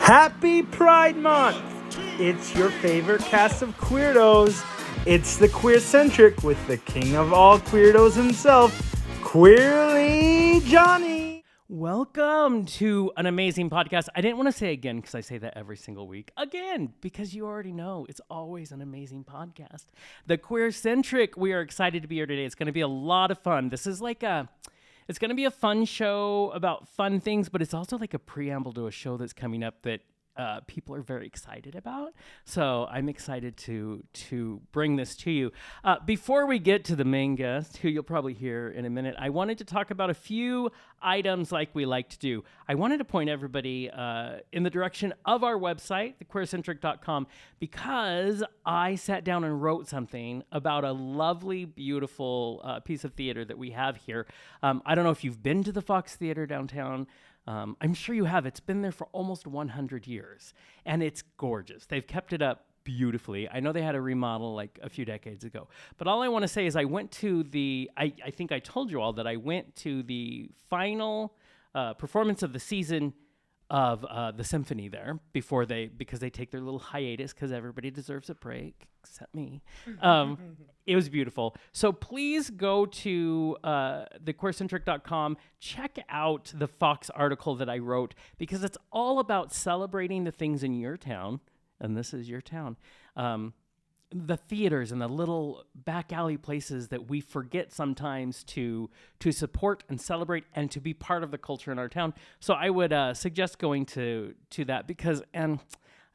Happy Pride Month! It's your favorite cast of queerdos. It's the QueerCentric with the king of all queerdos himself, Queerly Johnny. Welcome to an amazing podcast. I didn't want to say again because I say that every single week. Again, because you already know it's always an amazing podcast. The QueerCentric, we are excited to be here today. It's going to be a lot of fun. This is it's going to be a fun show about fun things, but it's also like a preamble to a show that's coming up that people are very excited about. So I'm excited to bring this to you. Before we get to the main guest, who you'll probably hear in a minute, I wanted to talk about a few items like we like to do. I wanted to point everybody in the direction of our website, thequeercentric.com, because I sat down and wrote something about a lovely, beautiful piece of theater that we have here. I don't know if you've been to the Fox Theater downtown. I'm sure you have. It's been there for almost 100 years, and it's gorgeous. They've kept it up beautifully. I know they had a remodel like a few decades ago, but all I want to say is I went to I think I told you all that I went to the final performance of the season of the symphony there because they take their little hiatus because everybody deserves a break except me. It was beautiful. So please go to thequeercentric.com, check out the Fox article that I wrote, because it's all about celebrating the things in your town, and this is your town, the theaters and the little back alley places that we forget sometimes to support and celebrate and to be part of the culture in our town. So I would suggest going to that because, and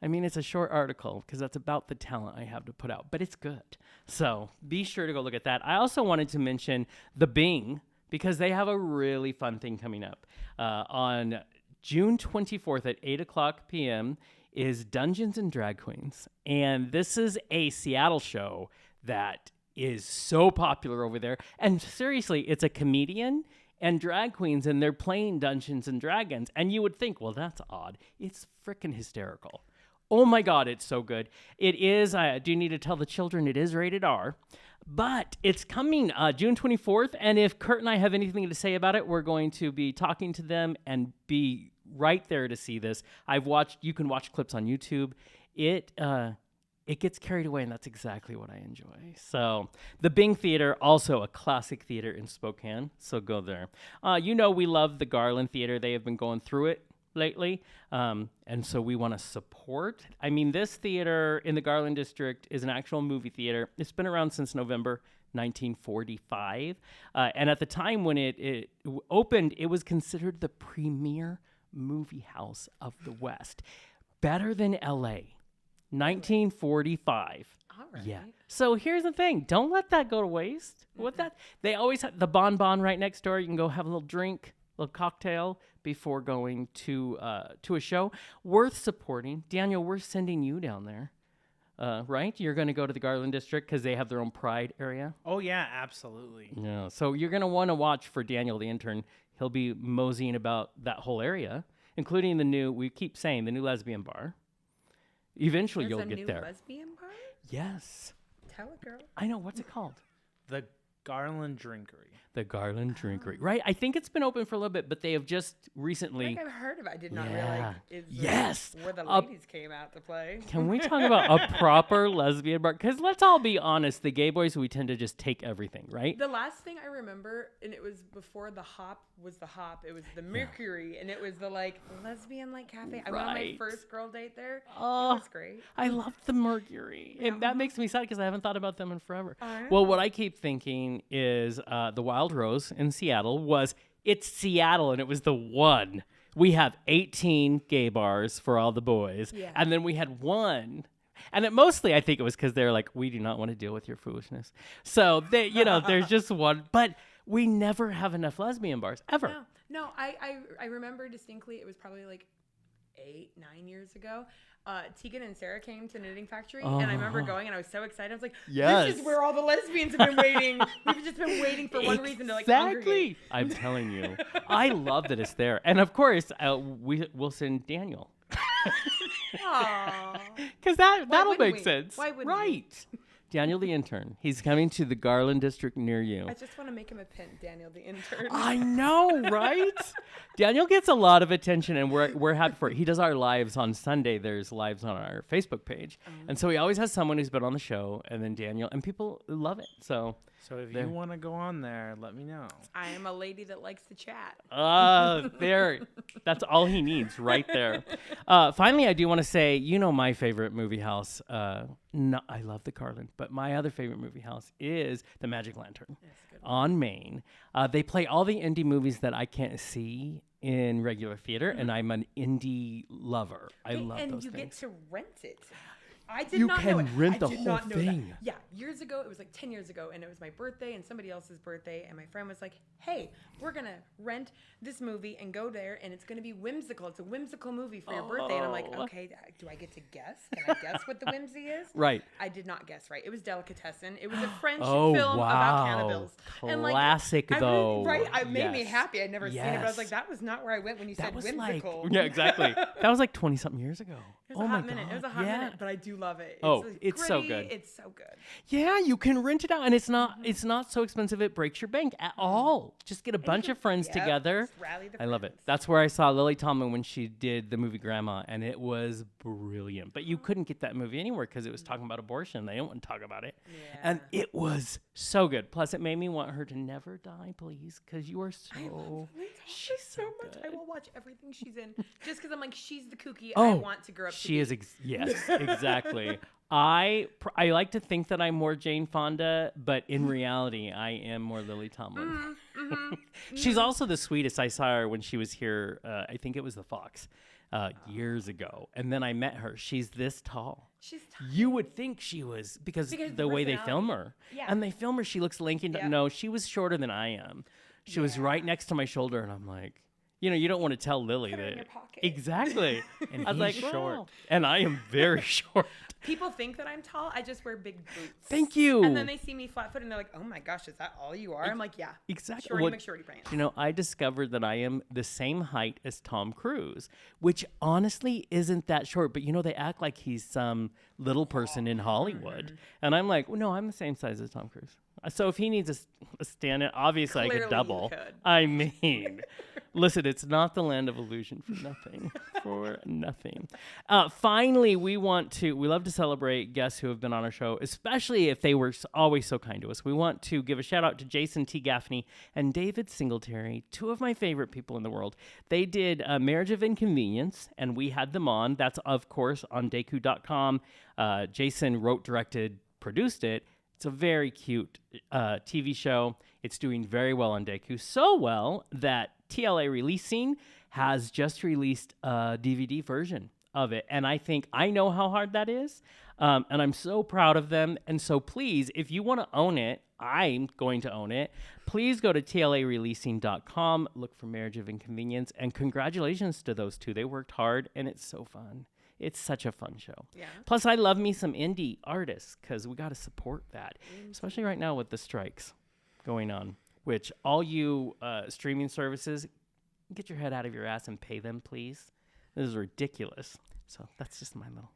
I mean, it's a short article because that's about the talent I have to put out, but it's good. So be sure to go look at that. I also wanted to mention the Bing, because they have a really fun thing coming up. On June 24th at 8 o'clock p.m. is Dungeons and Drag Queens. And this is a Seattle show that is so popular over there. And seriously, it's a comedian and drag queens, and they're playing Dungeons and Dragons. And you would think, well, that's odd. It's freaking hysterical. Oh my God, it's so good. It is, I do need to tell the children, it is rated R, but it's coming June 24th. And if Kurt and I have anything to say about it, we're going to be talking to them and be right there to see this. You can watch clips on YouTube. It gets carried away, and that's exactly what I enjoy. So the Bing Theater, also a classic theater in Spokane, so go there. We love the Garland Theater. They have been going through it lately, and so we want to support. I mean, this theater in the Garland District is an actual movie theater. It's been around since November 1945, and at the time when it opened, it was considered the premier movie house of the West, better than LA. 1945. All right. Yeah. So here's the thing. Don't let that go to waste. They always have the Bon Bon right next door. You can go have a little drink, a little cocktail before going to a show. Worth supporting. Daniel, we're sending you down there. Right? You're going to go to the Garland District because they have their own Pride area. Oh, yeah, absolutely. Yeah. So you're going to want to watch for Daniel, the intern. He'll be moseying about that whole area, including we keep saying, the new lesbian bar. Eventually, you'll get there. There's a new lesbian bar? Yes. Tell it, girl. I know. What's it called? The Garland Drinkery. The Garland Drinkery. Right? I think it's been open for a little bit, but they have just recently... I think I've heard of it. I did not realize Yes. where the ladies came out to play. Can we talk about a proper lesbian bar? Because let's all be honest, the gay boys, we tend to just take everything, right? The last thing I remember, and it was before the Hop was the Hop, it was the Mercury, and it was the lesbian cafe. I went on my first girl date there. It was great. I loved the Mercury. Yeah. And that makes me sad because I haven't thought about them in forever. I know. Well, what I keep thinking is the Wild Rose in Seattle it's Seattle, and it was the one. We have 18 gay bars for all the boys. Yeah. And then we had one. And mostly I think it was because they're like, we do not want to deal with your foolishnness. So, there's just one. But we never have enough lesbian bars, ever. No, I remember distinctly, it was probably 8-9 years ago. Tegan and Sarah came to Knitting Factory, and I remember going, and I was so excited. I was like, yes. This is where all the lesbians have been waiting. We've just been waiting for one reason to congregate. I'm telling you. I love that it's there. And of course, we'll send Daniel. Aww. Because that'll make sense. Why wouldn't right. Daniel the intern. He's coming to the Garland district near you. I just want to make him a pin, Daniel the intern. I know, right? Daniel gets a lot of attention, and we're happy for it. He does our lives on Sunday. There's lives on our Facebook page. And so he always has someone who's been on the show, and then Daniel, and people love it. So if you want to go on there, let me know. I am a lady that likes to chat. There. That's all he needs right there. Finally, I do want to say, my favorite movie house. I love the Garland, but my other favorite movie house is the Magic Lantern on Main. They play all the indie movies that I can't see in regular theater, and I'm an indie lover. I love those things. And you get to rent it. I did not know it. You can rent the I did whole not know thing. That. Yeah, years ago, it was like 10 years ago, and it was my birthday and somebody else's birthday, and my friend was like, hey, we're going to rent this movie and go there, and it's going to be whimsical. It's a whimsical movie for your birthday. And I'm like, okay, do I get to guess? Can I guess what the whimsy is? Right. I did not guess right. It was Delicatessen. It was a French film about cannibals. Classic, though. It made me happy. I'd never seen it, but I was like, that was not where I went when you said whimsical. Yeah, exactly. That was like 20-something years ago. It was a hot minute. It was a hot minute, but I do love it. It's so good. It's so good. Yeah, you can rent it out, and it's not so expensive it breaks your bank at all. Just get a bunch of friends together. Rally the I love it. friends. That's where I saw Lily Tomlin when she did the movie Grandma, and it was brilliant. But you couldn't get that movie anywhere because it was talking about abortion. They don't want to talk about it. Yeah. And it was so good. Plus, it made me want her to never die, please, because you are so... She's so much. I will watch everything she's in just because I'm like, she's the kooky Oh, I want to grow up to She be. is, yes, exactly. I like to think that I'm more Jane Fonda, but in reality, I am more Lily Tomlin. She's also the sweetest. I saw her when she was here. I think it was the Fox years ago, and then I met her. She's this tall. She's tiny. You would think she was because the way they film her, and they film her. She looks lanky. No, she was shorter than I am. She was right next to my shoulder, and I'm like. You don't want to tell Lily Put her that. in your pocket. Exactly. And I was like, he's short. And I am very short. People think that I'm tall. I just wear big boots. Thank you. And then they see me flat-footed and they're like, oh my gosh, is that all you are? I'm like, yeah. Exactly. Shorty McShorty pants. I discovered that I am the same height as Tom Cruise, which honestly isn't that short. But, they act like he's some little person in Hollywood. And I'm like, well, no, I'm the same size as Tom Cruise. So if he needs a stand-in, obviously Clearly I could double. you could. I mean, listen, it's not the land of illusion for nothing. For nothing. Finally, we love to celebrate guests who have been on our show, especially if they were always so kind to us. We want to give a shout out to Jason T. Gaffney and David Singletary, two of my favorite people in the world. They did Marriage of Inconvenience, and we had them on. That's, of course, on Deku.com. Jason wrote, directed, produced it. It's a very cute TV show. It's doing very well on Deku. So well that TLA Releasing has just released a DVD version of it. And I know how hard that is. And I'm so proud of them. And so please, if you want to own it, I'm going to own it. Please go to tlareleasing.com, look for Marriage of Inconvenience, and congratulations to those two. They worked hard, and it's so fun. It's such a fun show. Yeah. Plus, I love me some indie artists because we got to support that, especially right now with the strikes going on, which all you streaming services, get your head out of your ass and pay them, please. This is ridiculous. So that's just my little.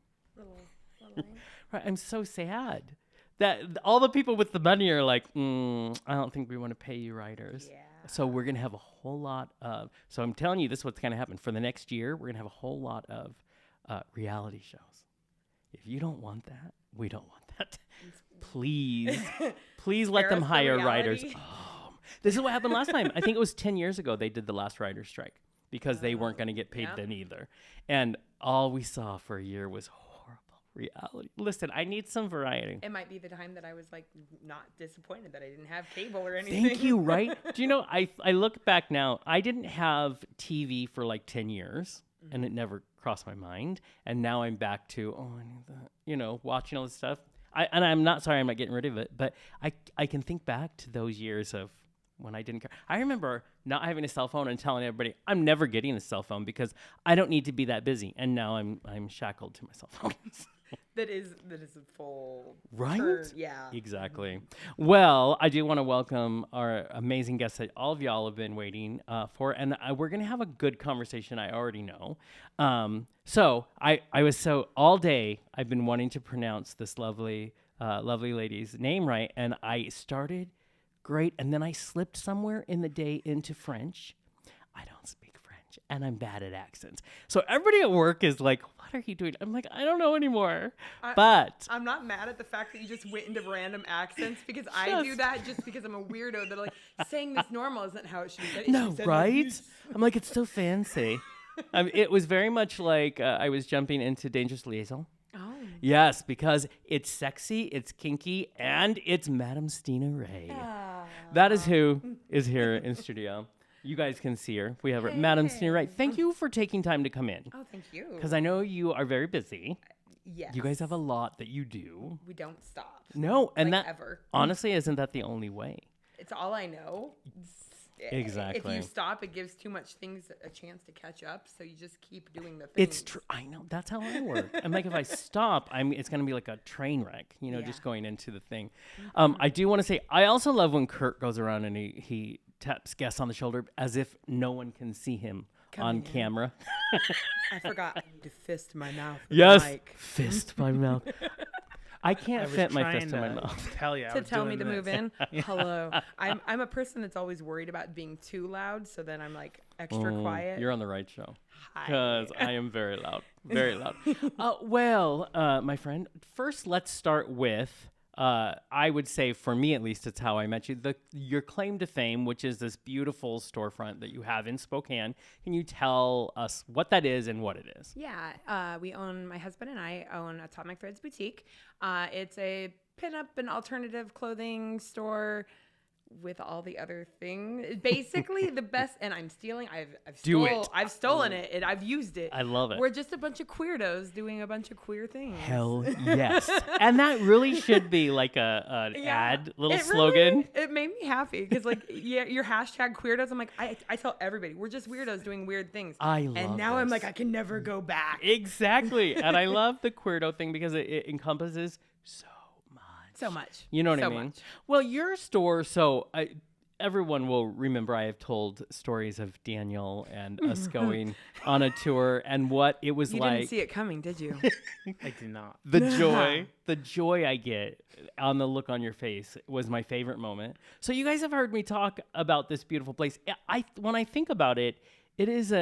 Right. I'm so sad that all the people with the money are like, I don't think we want to pay you writers. Yeah. So we're going to have a whole lot of, so I'm telling you, this is what's going to happen. For the next year, we're going to have a whole lot of reality shows. If you don't want that, we don't want that. Please let them hire writers. Oh, this is what happened last time. I think it was 10 years ago they did the last writer's strike because they weren't going to get paid then either. And all we saw for a year was horrible reality. Listen, I need some variety. It might be the time that I was like not disappointed that I didn't have cable or anything. Thank you, right? Do you know, I look back now, I didn't have TV for like 10 years. And it never crossed my mind. And now I'm back to, I need that, watching all this stuff. I'm not getting rid of it, but I can think back to those years of when I didn't care. I remember not having a cell phone and telling everybody, I'm never getting a cell phone because I don't need to be that busy. And now I'm shackled to my cell phone. That is a full right? turn. Yeah. Exactly. Well, I do want to welcome our amazing guests that all of y'all have been waiting for, and we're going to have a good conversation, I already know. So I was all day I've been wanting to pronounce this lovely lovely lady's name right, and I started great, and then I slipped somewhere in the day into French. I don't speak French, and I'm bad at accents. So everybody at work is like, what are you doing? I'm like, I don't know anymore. But I'm not mad at the fact that you just went into random accents, because I do that just because I'm a weirdo that like saying this normal isn't how it should be said. It no, should be said right? like this. I'm like, it's so fancy. It was very much like I was jumping into Dangerous Liaison. Oh. Yes, because it's sexy, it's kinky, and it's Madam Stina Rae. That is who is here in studio. You guys can see her. We have her, Madam Stina Rae. Thank you for taking time to come in. Oh, thank you. Because I know you are very busy. Yes. You guys have a lot that you do. We don't stop. No, and like that ever. honestly isn't that the only way. It's all I know. Exactly. If you stop, it gives too much things a chance to catch up. So you just keep doing the things. It's true. I know. That's how I work. I'm like, if I stop, it's going to be like a train wreck, just going into the thing. I do want to say, I also love when Kurt goes around and he taps guests on the shoulder as if no one can see him on camera. I forgot. I need to fist my mouth. With Yes. the mic. Fist my mouth. I can't fit my fist in my mouth. Tell you, I To was tell me doing to move this. in. Hello. I'm a person that's always worried about being too loud, so then I'm like extra quiet. You're on the right show. Hi. Because I am very loud. Very loud. Well, my friend, first let's start with, I would say, for me at least, it's how I met you. Your claim to fame, which is this beautiful storefront that you have in Spokane. Can you tell us what that is and what it is? Yeah, my husband and I own Atomic Threads Boutique. It's a pinup and alternative clothing store with all the other things. Basically, the best. And I'm stealing. I've stolen it and I've used it. I love it. We're just a bunch of queerdos doing a bunch of queer things. Hell yes. And that really should be like an ad, little slogan. It made me happy because, like, your hashtag queerdos. I'm like, I tell everybody we're just weirdos doing weird things. And now I'm this. like, I can never go back. Exactly. And I love the queerdo thing because it encompasses so much. You know what I mean? Much. Well, your store, everyone will remember I have told stories of Daniel and us going on a tour and what it was You like. You didn't see it coming, did you? I did not. The joy I get on the look on your face was my favorite moment. So you guys have heard me talk about this beautiful place. When I think about it, it is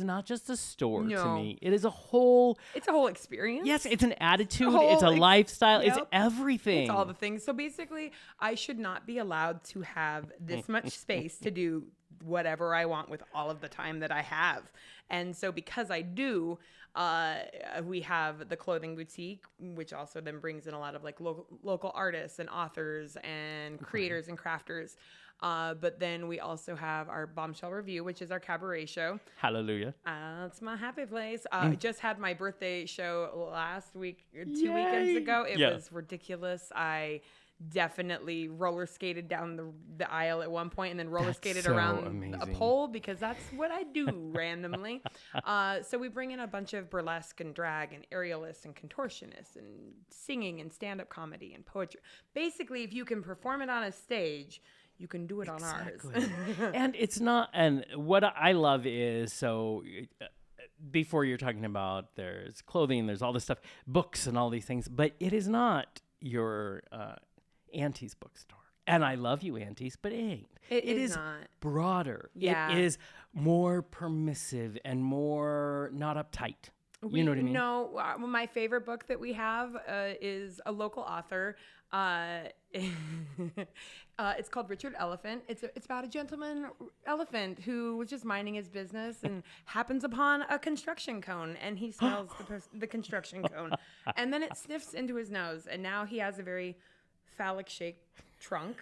not just a store to me. It is a whole. It's a whole experience. Yes, it's an attitude. It's a lifestyle. Yep. It's everything. It's all the things. So basically, I should not be allowed to have this much space to do whatever I want with all of the time that I have. And so because I do, we have the clothing boutique, which also then brings in a lot of like local artists and authors and creators and crafters. But then we also have our Bombshell Review, which is our cabaret show. Hallelujah. It's my happy place. I just had my birthday show last week, 2 weekends ago. It was ridiculous. I definitely roller skated down the aisle at one point and then roller skated around a pole because that's what I do randomly. So we bring in a bunch of burlesque and drag and aerialists and contortionists and singing and stand-up comedy and poetry. Basically, if you can perform it on a stage, you can do it on ours. And it's not, and what I love is, before you're talking about there's clothing, there's all this stuff, books and all these things, but it is not your Auntie's bookstore. And I love you, Aunties, but it ain't. It is not. Broader. Yeah. It is more permissive and more not uptight. You know what I mean? No, my favorite book that we have is a local author. It's called Richard Elephant. It's about a gentleman elephant who was just minding his business and happens upon a construction cone, and he smells the construction cone, and then it sniffs into his nose, and now he has a very phallic-shaped trunk.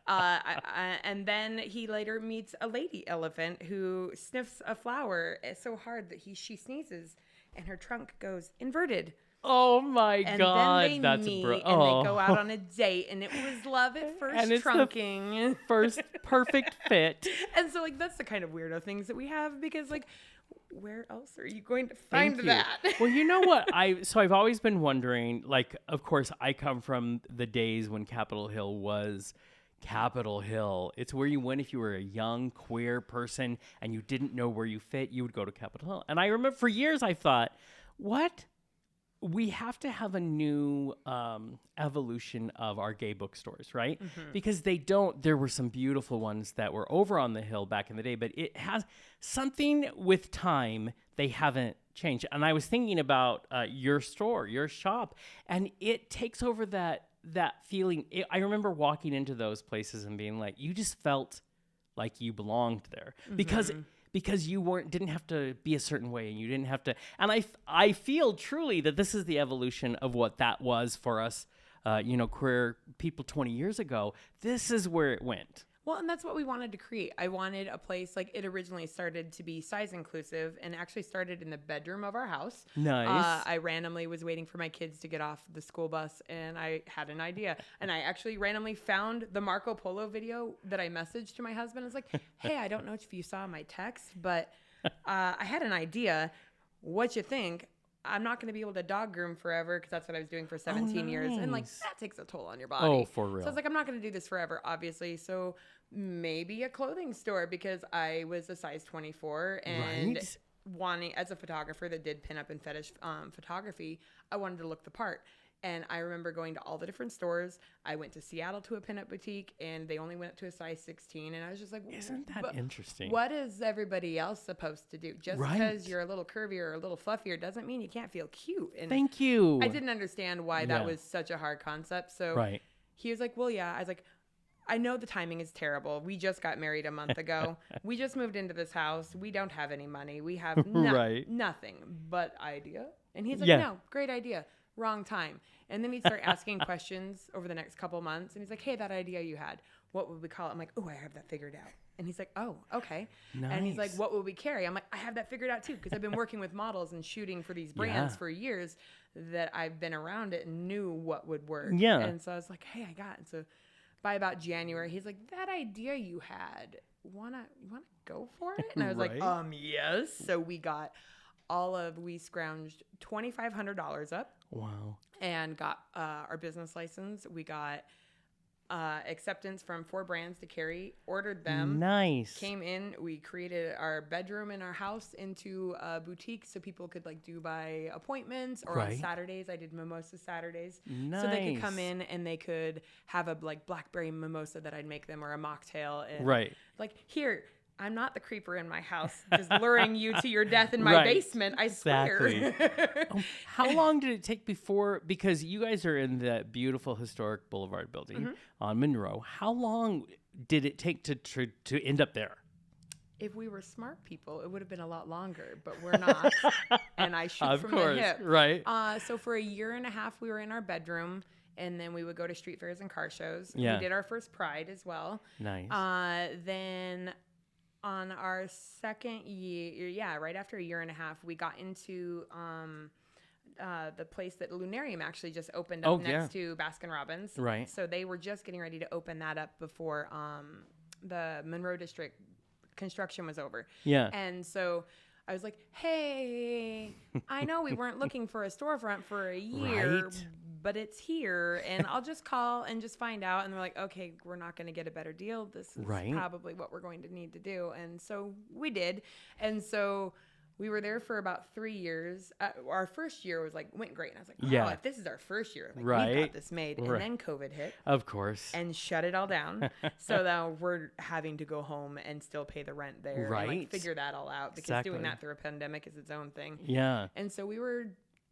And then he later meets a lady elephant who sniffs a flower so hard that she sneezes, and her trunk goes inverted. Oh my God, then they that's meet and they go out on a date, and it was love at first and it's trunking. The first perfect fit. And so, like, that's the kind of weirdo things that we have because, like, where else are you going to find that? Well, you know what? I've always been wondering, like, of course, I come from the days when Capitol Hill was Capitol Hill. It's where you went if you were a young queer person and you didn't know where you fit, you would go to Capitol Hill. And I remember for years I thought, what? we have to have a new evolution of our gay bookstores, right? Because there were some beautiful ones that were over on the hill back in the day, but it has something with time, they haven't changed. And I was thinking about your store, your shop, and it takes over that feeling. I remember walking into those places and being like, you just felt like you belonged there because you didn't have to be a certain way, and you didn't have to. And I feel truly that this is the evolution of what that was for us, queer people 20 years ago. This is where it went. Well, and that's what we wanted to create. I wanted a place, like, it originally started to be size inclusive and actually started in the bedroom of our house. Nice. I randomly was waiting for my kids to get off the school bus, and I had an idea. And I actually randomly found the Marco Polo video that I messaged to my husband. I was like, hey, I don't know if you saw my text, but I had an idea. What you think? I'm not going to be able to dog groom forever, because that's what I was doing for 17 years. And, like, that takes a toll on your body. Oh, for real. So I was like, I'm not going to do this forever, obviously. So maybe a clothing store, because I was a size 24 and wanting, as a photographer that did pinup and fetish photography, I wanted to look the part. And I remember going to all the different stores. I went to Seattle to a pinup boutique, and they only went up to a size 16. And I was just like, isn't that interesting? What is everybody else supposed to do? Just because you're a little curvier or a little fluffier doesn't mean you can't feel cute. And thank you. I didn't understand why that was such a hard concept. So he was like, well, yeah. I was like, I know the timing is terrible. We just got married a month ago. We just moved into this house. We don't have any money. We have nothing but idea. And he's like, no, great idea. Wrong time. And then he'd start asking questions over the next couple months. And he's like, hey, that idea you had, what would we call it? I'm like, oh, I have that figured out. And he's like, oh, okay. Nice. And he's like, what would we carry? I'm like, I have that figured out too, because I've been working with models and shooting for these brands for years, that I've been around it and knew what would work. Yeah. And so I was like, hey, I got it. And so by about January, he's like, that idea you had, you wanna go for it? And I was like, yes. So we scrounged $2,500 up. Wow. And got our business license. We got acceptance from 4 brands to carry, ordered them. Nice. Came in, we created our bedroom in our house into a boutique so people could, like, do by appointments, or on Saturdays. I did mimosa Saturdays. Nice. So they could come in and they could have a, like, blackberry mimosa that I'd make them, or a mocktail. And like, here, I'm not the creeper in my house just luring you to your death in my basement. I swear. How long did it take because you guys are in the beautiful historic Boulevard building on Monroe. How long did it take to end up there? If we were smart people, it would have been a lot longer, but we're not. And I shoot from the hip. Right. So for a year and a half, we were in our bedroom. And then we would go to street fairs and car shows. Yeah. We did our first Pride as well. Nice. Then on our second year, right after a year and a half, we got into the place that Lunarium actually just opened up next to Baskin Robbins. Right. So they were just getting ready to open that up before the Monroe District construction was over. Yeah. And so I was like, hey, I know we weren't looking for a storefront for a year, but it's here, and I'll just call and just find out. And they're like, okay, we're not going to get a better deal. This is probably what we're going to need to do. And so we did. And so we were there for about 3 years. Our first year went great. And I was like, wow, if this is our first year, like, we got this made. And then COVID hit. Of course. And shut it all down. So now we're having to go home and still pay the rent there. And, like, figure that all out, because doing that through a pandemic is its own thing. Yeah. And so we were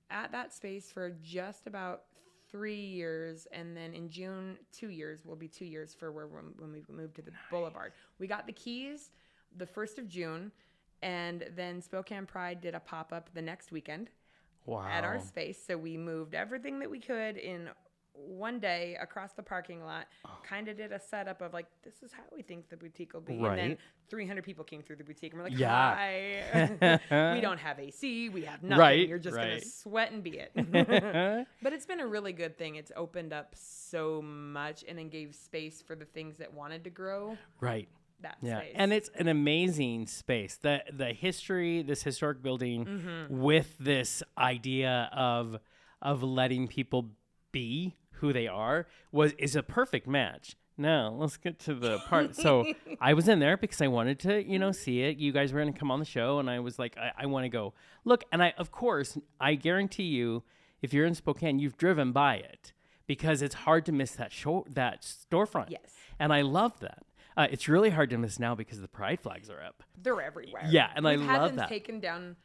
at that space for just about 3 years. And then in June, 2 years, will be 2 years for when we moved to the Boulevard. We got the keys the 1st of June. And then Spokane Pride did a pop-up the next weekend at our space. So we moved everything that we could in one day across the parking lot, kind of did a setup of, like, this is how we think the boutique will be. And then 300 people came through the boutique, and we're like, hi. We don't have AC. We have nothing. You're just going to sweat and be it. But it's been a really good thing. It's opened up so much and then gave space for the things that wanted to grow. Right. Space. And it's an amazing space. The history, this historic building, with this idea of letting people be who they are, is a perfect match. Now let's get to the part. So I was in there because I wanted to, see it. You guys were going to come on the show, and I was like, I want to go look. And of course, I guarantee you, if you're in Spokane, you've driven by it because it's hard to miss that storefront. Yes. And I love that. It's really hard to miss now because the pride flags are up. They're everywhere. Yeah, and We've I had love them that. taken down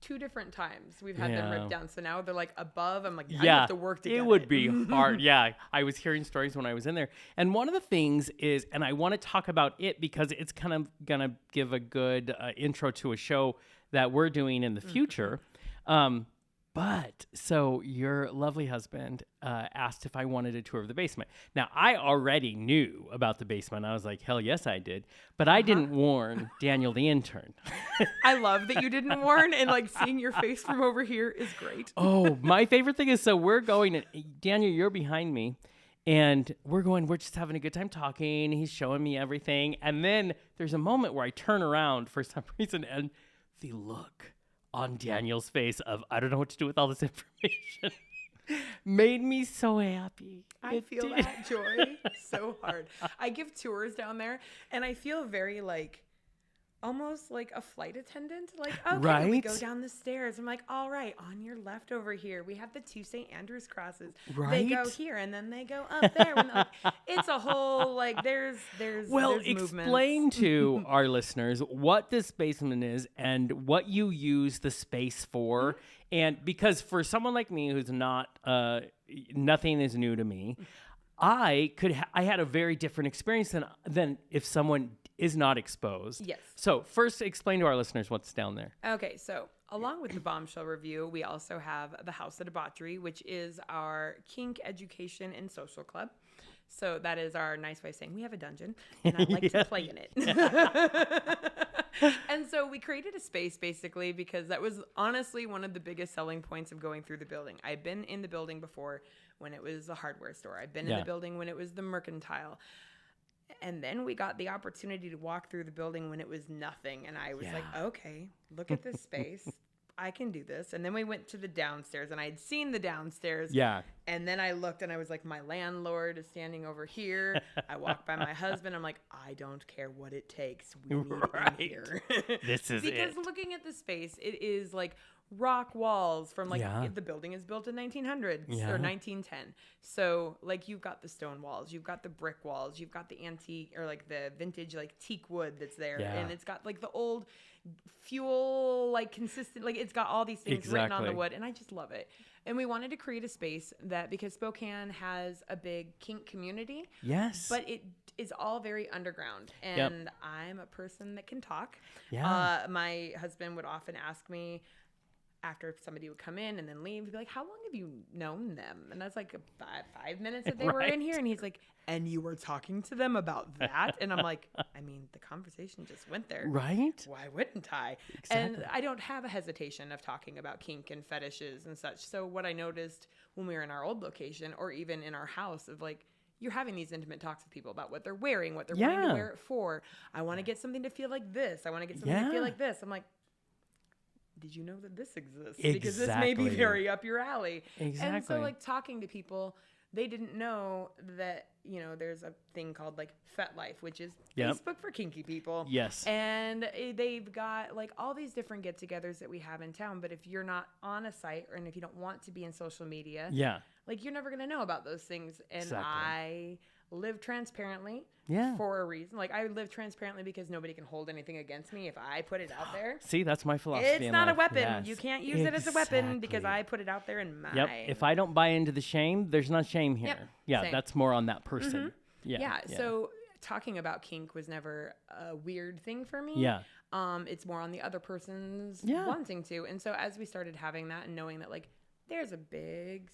2 different times. We've had them Yeah. ripped down. So now they're like above. I'm like, I Yeah, have to work to get it would it. be hard. Yeah, I was hearing stories when I was in there. And one of the things is, and I want to talk about it because it's kind of going to give a good intro to a show that we're doing in the future. But so your lovely husband asked if I wanted a tour of the basement. Now, I already knew about the basement. I was like, hell yes, I did. But I didn't warn Daniel, the intern. I love that you didn't warn, and like seeing your face from over here is great. Oh, my favorite thing is, so we're going, and Daniel, you're behind me. And we're just having a good time talking. He's showing me everything. And then there's a moment where I turn around for some reason, and the look on Daniel's face of, I don't know what to do with all this information, made me so happy. I It feel did. that joy so hard. I give tours down there, and I feel very like, almost like a flight attendant. Like, okay, we go Right? down the stairs. I'm like, all right, on your left over here, we have the 2 St. Andrew's crosses. They go Right? here, and then they go up there. It's a whole, like, there's Well, there's movements. explain to our listeners what this basement is and what you use the space for. And because for someone like me who's not, nothing is new to me, I had a very different experience than if someone is not exposed. Yes. So first, explain to our listeners what's down there. Okay, so along with the Bombshell Review, we also have the House of Debauchery, which is our kink education and social club. So that is our nice way of saying we have a dungeon, and I like to play in it. And so we created a space basically because that was honestly one of the biggest selling points of going through the building. I've been in the building before when it was a hardware store. I've been in the building when it was the mercantile. And then we got the opportunity to walk through the building when it was nothing. And I was like, okay, look at this space. I can do this. And then we went to the downstairs, and I had seen the downstairs. Yeah. And then I looked, and I was like, my landlord is standing over here. I walked by my husband. I'm like, I don't care what it takes. We need Right. in here. This is because it. looking at the space, it is like rock walls from like Yeah. the building is built in 1900s Yeah. or 1910. So like you've got the stone walls, you've got the brick walls, you've got the antique or like the vintage like teak wood that's there, Yeah. and it's got like the old fuel like consistent, like it's got all these things written on the Exactly. wood, and I just love it. And we wanted to create a space that, because Spokane has a big kink community, Yes. but it is all very underground, and I'm a person that can talk. Yeah. My husband would often ask me after somebody would come in and then leave, he'd be like, how long have you known them? And that's like 5 minutes that they were in here. And he's like, and you were talking to them about that? And I'm like, I mean, the conversation just went there. Right? Why wouldn't I? Exactly. And I don't have a hesitation of talking about kink and fetishes and such. So what I noticed when we were in our old location, or even in our house, of like, you're having these intimate talks with people about what they're wearing, what they're wanting to wear it for. I want to get something to feel like this. I want to get something to feel like this. I'm like, did you know that this exists? Because this may be Exactly. very up your alley. Exactly. And so like talking to people, they didn't know that, you know, there's a thing called like FetLife, which is Facebook for kinky people. Yes. And they've got like all these different get-togethers that we have in town. But if you're not on a site, and if you don't want to be in social media, like you're never going to know about those things. And Exactly. I live transparently for a reason. Like I live transparently because nobody can hold anything against me if I put it out there. See, that's my philosophy. It's in not a life. weapon. Yes. You can't use it as a weapon because I put it out there in mine. Yep. If I don't buy into the shame, there's not shame here. Yep. Yeah, Same. that's more on that person. Yeah. So talking about kink was never a weird thing for me. Yeah. It's more on the other person's Yeah. wanting to. And so as we started having that and knowing that like there's a big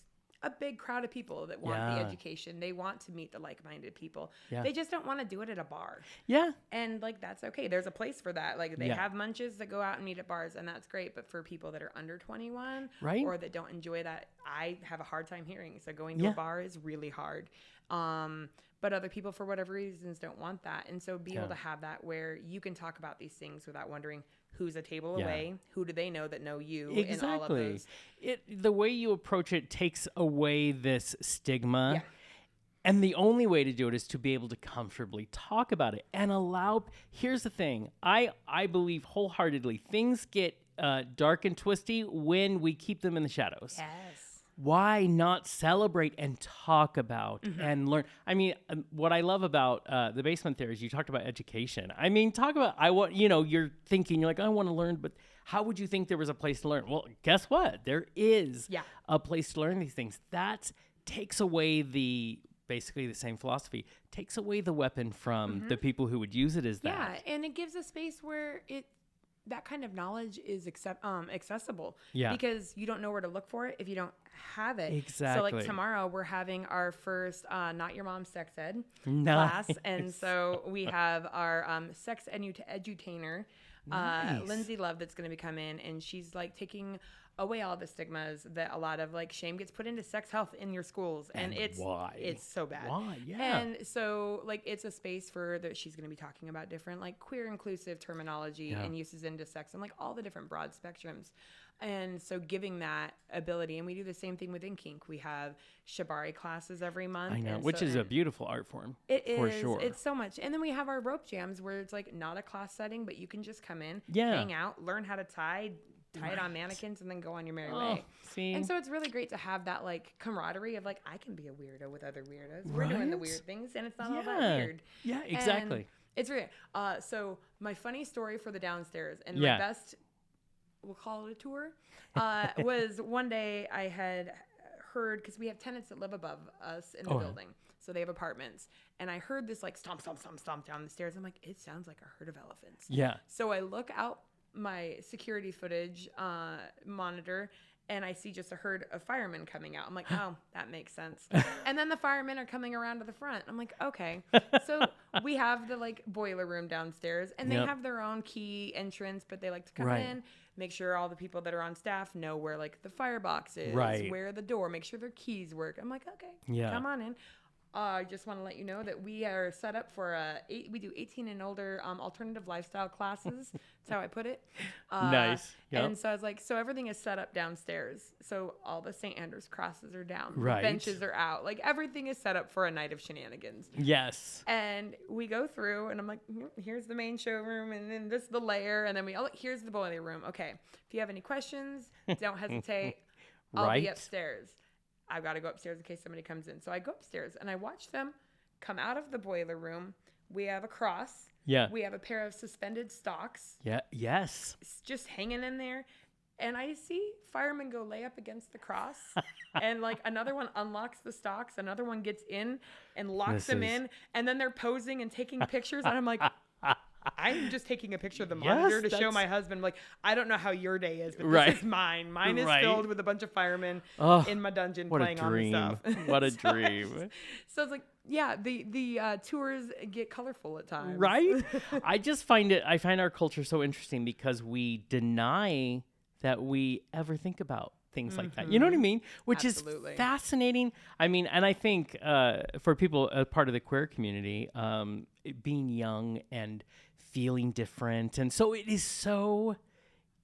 crowd of people that want the education. They want to meet the like-minded people. Yeah. They just don't want to do it at a bar. Yeah. And like that's okay. There's a place for that. Like they have munches that go out and meet at bars, and that's great. But for people that are under 21 Right. or that don't enjoy that, I have a hard time hearing. So going to a bar is really hard. But other people, for whatever reasons, don't want that. And so be able to have that where you can talk about these things without wondering who's a table away, who do they know that know you, and all of those. The way you approach it takes away this stigma. Yeah. And the only way to do it is to be able to comfortably talk about it and allow. Here's the thing. I believe wholeheartedly things get dark and twisty when we keep them in the shadows. Yes. why not celebrate and talk about and learn? I mean, what I love about the basement there is you talked about education. I mean, talk about, you're thinking, you're like, I want to learn, but how would you think there was a place to learn? Well, guess what? There is a place to learn these things. That takes away basically the same philosophy, takes away the weapon from the people who would use it as that. Yeah, and it gives a space where that kind of knowledge is accessible. Yeah. Because you don't know where to look for it if you don't have it. Exactly. So like tomorrow we're having our first Not Your Mom's Sex Ed Nice. class. And so we have our sex edutainer, Lindsay Love, that's going to be coming, and she's like taking away all the stigmas that a lot of like shame gets put into sex health in your schools, and it's so bad. Why? Yeah. And so like it's a space for that she's going to be talking about different like queer inclusive terminology and uses into sex and like all the different broad spectrums. And so giving that ability, and we do the same thing within kink. We have shibari classes every month. I know, and which is a beautiful art form. It for is. sure. It's so much. And then we have our rope jams where it's like not a class setting, but you can just come in, Yeah. hang out, learn how to tie it on mannequins, and then go on your merry way. See? And so it's really great to have that like camaraderie of like, I can be a weirdo with other weirdos. We're doing the weird things, and it's not all that weird. Yeah, exactly. And it's weird. So my funny story for the downstairs and my best, we'll call it a tour, was one day I had heard, because we have tenants that live above us in the building. So they have apartments. And I heard this like stomp, stomp, stomp, stomp down the stairs. I'm like, it sounds like a herd of elephants. Yeah. So I look out my security footage monitor, and I see just a herd of firemen coming out. I'm like, oh, that makes sense. And then the firemen are coming around to the front. I'm like, okay. So we have the like boiler room downstairs, and they have their own key entrance, but they like to come in, make sure all the people that are on staff know where like the firebox is, where the door, make sure their keys work. I'm like, okay, come on in. I just want to let you know that we are set up for we do 18 and older alternative lifestyle classes. That's how I put it. Nice. Yep. And so I was like, so everything is set up downstairs. So all the St. Andrews crosses are down. Right. The benches are out. Like everything is set up for a night of shenanigans. Yes. And we go through, and I'm like, here's the main showroom, and then this is the layer, and then here's the boiler room. Okay, if you have any questions, don't hesitate. I'll be upstairs. I've got to go upstairs in case somebody comes in. So I go upstairs, and I watch them come out of the boiler room. We have a cross. Yeah. We have a pair of suspended stocks. Yeah. Yes. It's just hanging in there. And I see firemen go lay up against the cross. And like another one unlocks the stocks. Another one gets in and locks them in. And then they're posing and taking pictures. And I'm like, I'm just taking a picture of the monitor to show my husband, like, I don't know how your day is, but this is mine. Mine is filled with a bunch of firemen in my dungeon playing on the stuff. What a dream. So it's like, yeah, the tours get colorful at times. Right? I find our culture so interesting because we deny that we ever think about things like that. You know what I mean? Which is fascinating. I mean, and I think for people, part of the queer community, being young and feeling different. And so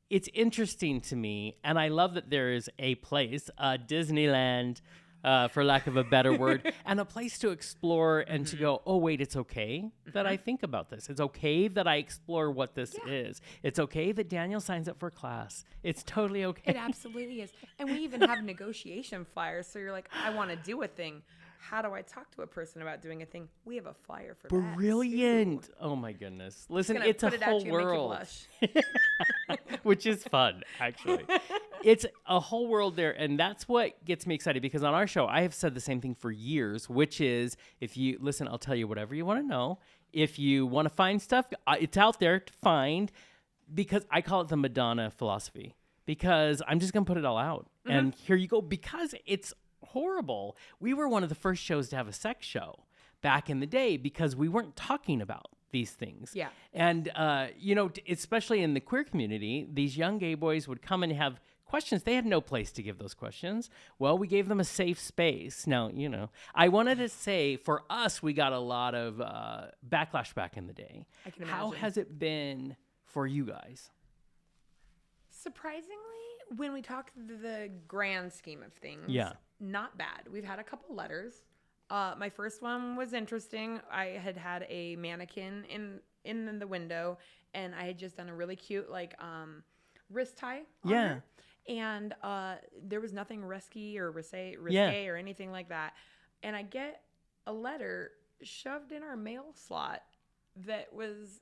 it's interesting to me. And I love that there is a place, Disneyland, for lack of a better word, and a place to explore and to go, oh, wait, it's okay that I think about this. It's okay that I explore what this is. It's okay that Daniel signs up for class. It's totally okay. It absolutely is. And we even have negotiation flyers. So you're like, I want to do a thing. How do I talk to a person about doing a thing? We have a flyer for that. Brilliant. Oh, my goodness. Listen, it's a whole world. Which is fun, actually. It's a whole world there, and that's what gets me excited, because on our show, I have said the same thing for years, which is, if you listen, I'll tell you whatever you want to know. If you want to find stuff, it's out there to find, because I call it the Madonna philosophy, because I'm just going to put it all out. And here you go, because it's horrible. We were one of the first shows to have a sex show back in the day because we weren't talking about these things. Yeah. And, especially in the queer community, these young gay boys would come and have questions. They had no place to give those questions. Well, we gave them a safe space. Now, I wanted to say, for us, we got a lot of backlash back in the day. I can imagine. How has it been for you guys? Surprisingly, when we talk the grand scheme of things, not bad. We've had a couple letters. My first one was interesting. I had a mannequin in the window, and I had just done a really cute wrist tie on her. And there was nothing risky or risque or anything like that. And I get a letter shoved in our mail slot that was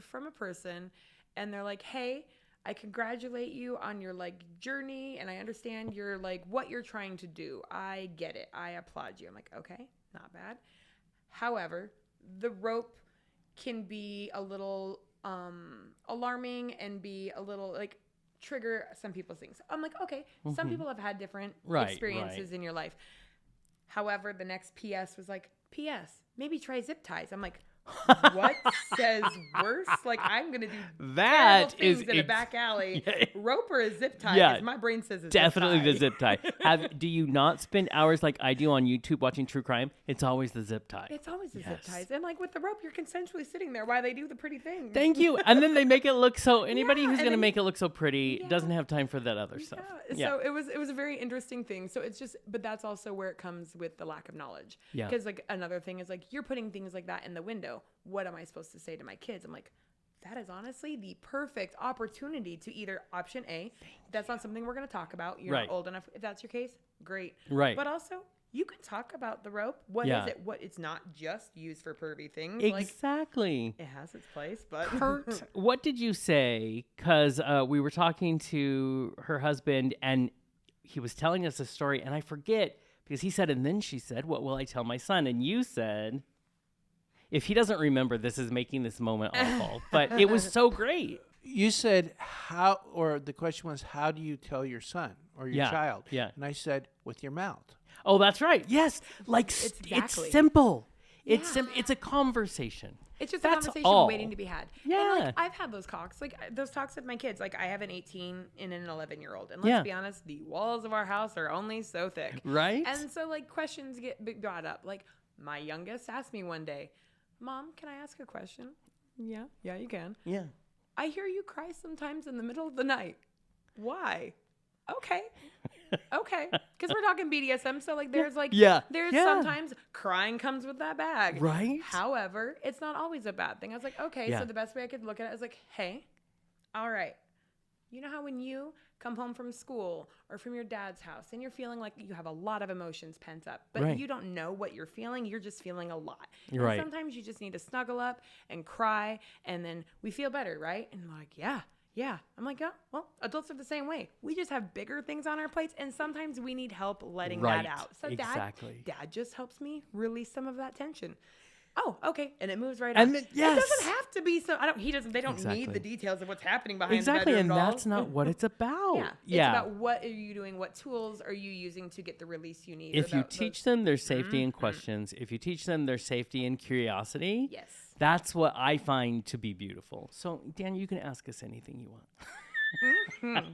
from a person, and they're like, hey, I congratulate you on your like journey, and I understand your like what you're trying to do. I get it. I applaud you. I'm like, okay, not bad. However, the rope can be a little alarming and be a little like trigger some people's things. I'm like, okay, some people have had different experiences in your life. However, the next PS was like, PS, maybe try zip ties. I'm like, what says worse? Like, I'm going to do terrible things in a back alley. Rope or a zip tie? Yeah. My brain says a definitely zip tie. The zip tie. Do you not spend hours like I do on YouTube watching true crime? It's always the zip tie. It's always the zip ties. And like with the rope, you're consensually sitting there while they do the pretty thing. Thank you. And then they make it look so, anybody who's going to make it look so pretty doesn't have time for that other stuff. So it was a very interesting thing. So it's just, but that's also where it comes with the lack of knowledge. Yeah. Because like another thing is like, you're putting things like that in the window. What am I supposed to say to my kids? I'm like, that is honestly the perfect opportunity to either option A, that's not something we're going to talk about. You're not old enough. If that's your case, great. Right. But also, you can talk about the rope. What is it? What it's not just used for pervy things. Exactly. Like, it has its place, but Kurt, what did you say? Because we were talking to her husband, and he was telling us a story, and I forget because he said, and then she said, "What will I tell my son?" And you said, if he doesn't remember, this is making this moment awful, but it was so great. You said how, or the question was, how do you tell your son or your child? Yeah. And I said, with your mouth. Oh, that's right. Yes. Like it's simple. It's it's a conversation. It's just a conversation waiting to be had. Yeah. And like, I've had those talks. Like those talks with my kids. Like I have an 18 and an 11-year-old. And let's be honest, the walls of our house are only so thick. Right. And so like questions get brought up. Like my youngest asked me one day, Mom, can I ask a question? Yeah, you can. Yeah. I hear you cry sometimes in the middle of the night. Why? Okay. Because we're talking BDSM, so like there's like there's sometimes crying comes with that bag. Right. However, it's not always a bad thing. I was like, okay, so the best way I could look at it is like, hey, all right. You know how when you come home from school or from your dad's house and you're feeling like you have a lot of emotions pent up, but you don't know what you're feeling, you're just feeling a lot. And sometimes you just need to snuggle up and cry, and then we feel better, right? And I'm like, yeah. I'm like, yeah, well, adults are the same way. We just have bigger things on our plates, and sometimes we need help letting that out. So dad just helps me release some of that tension. Oh, okay, and it moves right on. It doesn't have to be so. They don't need the details of what's happening behind the bedroom and doll. That's not what it's about. It's about what are you doing, what tools are you using to get the release you need. If you teach them their safety in questions, if you teach them their safety in curiosity, that's what I find to be beautiful. So, Dan, you can ask us anything you want.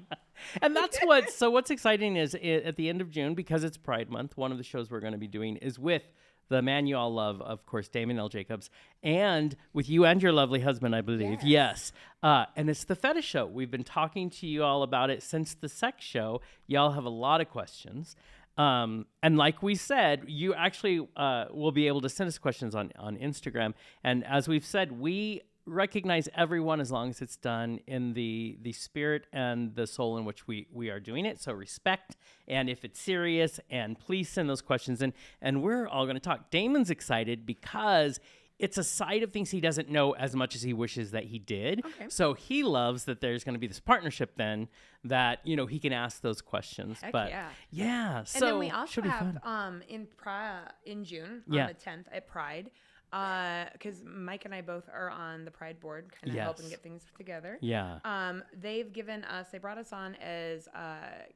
And that's what's exciting is at the end of June, because it's Pride Month, one of the shows we're going to be doing is with the man you all love, of course, Damon L. Jacobs, and with you and your lovely husband, I believe. Yes. And it's the fetish show. We've been talking to you all about it since the sex show. Y'all have a lot of questions. And like we said, you actually will be able to send us questions on Instagram. And as we've said, we recognize everyone as long as it's done in the spirit and the soul in which we are doing it. So respect, and if it's serious, and please send those questions in, and we're all going to talk. Damon's excited because it's a side of things he doesn't know as much as he wishes that he did. Okay. So he loves that there's going to be this partnership then that, he can ask those questions. Heck but yeah. So and then we also have in June on the 10th at Pride. Because Mike and I both are on the Pride board, kind of helping get things together. Yeah. They brought us on as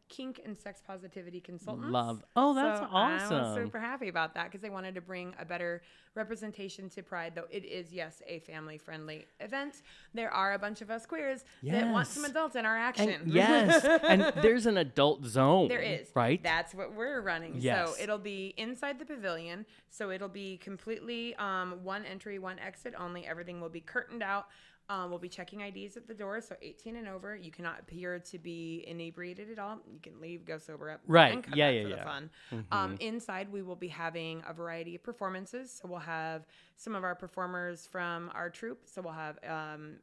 kink and sex positivity consultants. Love. Oh, that's awesome. I was super happy about that because they wanted to bring a better representation to Pride, though it is, a family-friendly event. There are a bunch of us queers that want some adult interaction. And there's an adult zone. There is. Right? That's what we're running. Yes. So it'll be inside the pavilion. So it'll be completely one entry, one exit only. Everything will be curtained out. We'll be checking IDs at the door, so 18 and over. You cannot appear to be inebriated at all. You can leave, go sober up, Right. and come Yeah, back yeah, for yeah. the fun. Inside, we will be having a variety of performances. So we'll have some of our performers from our troupe. So we'll have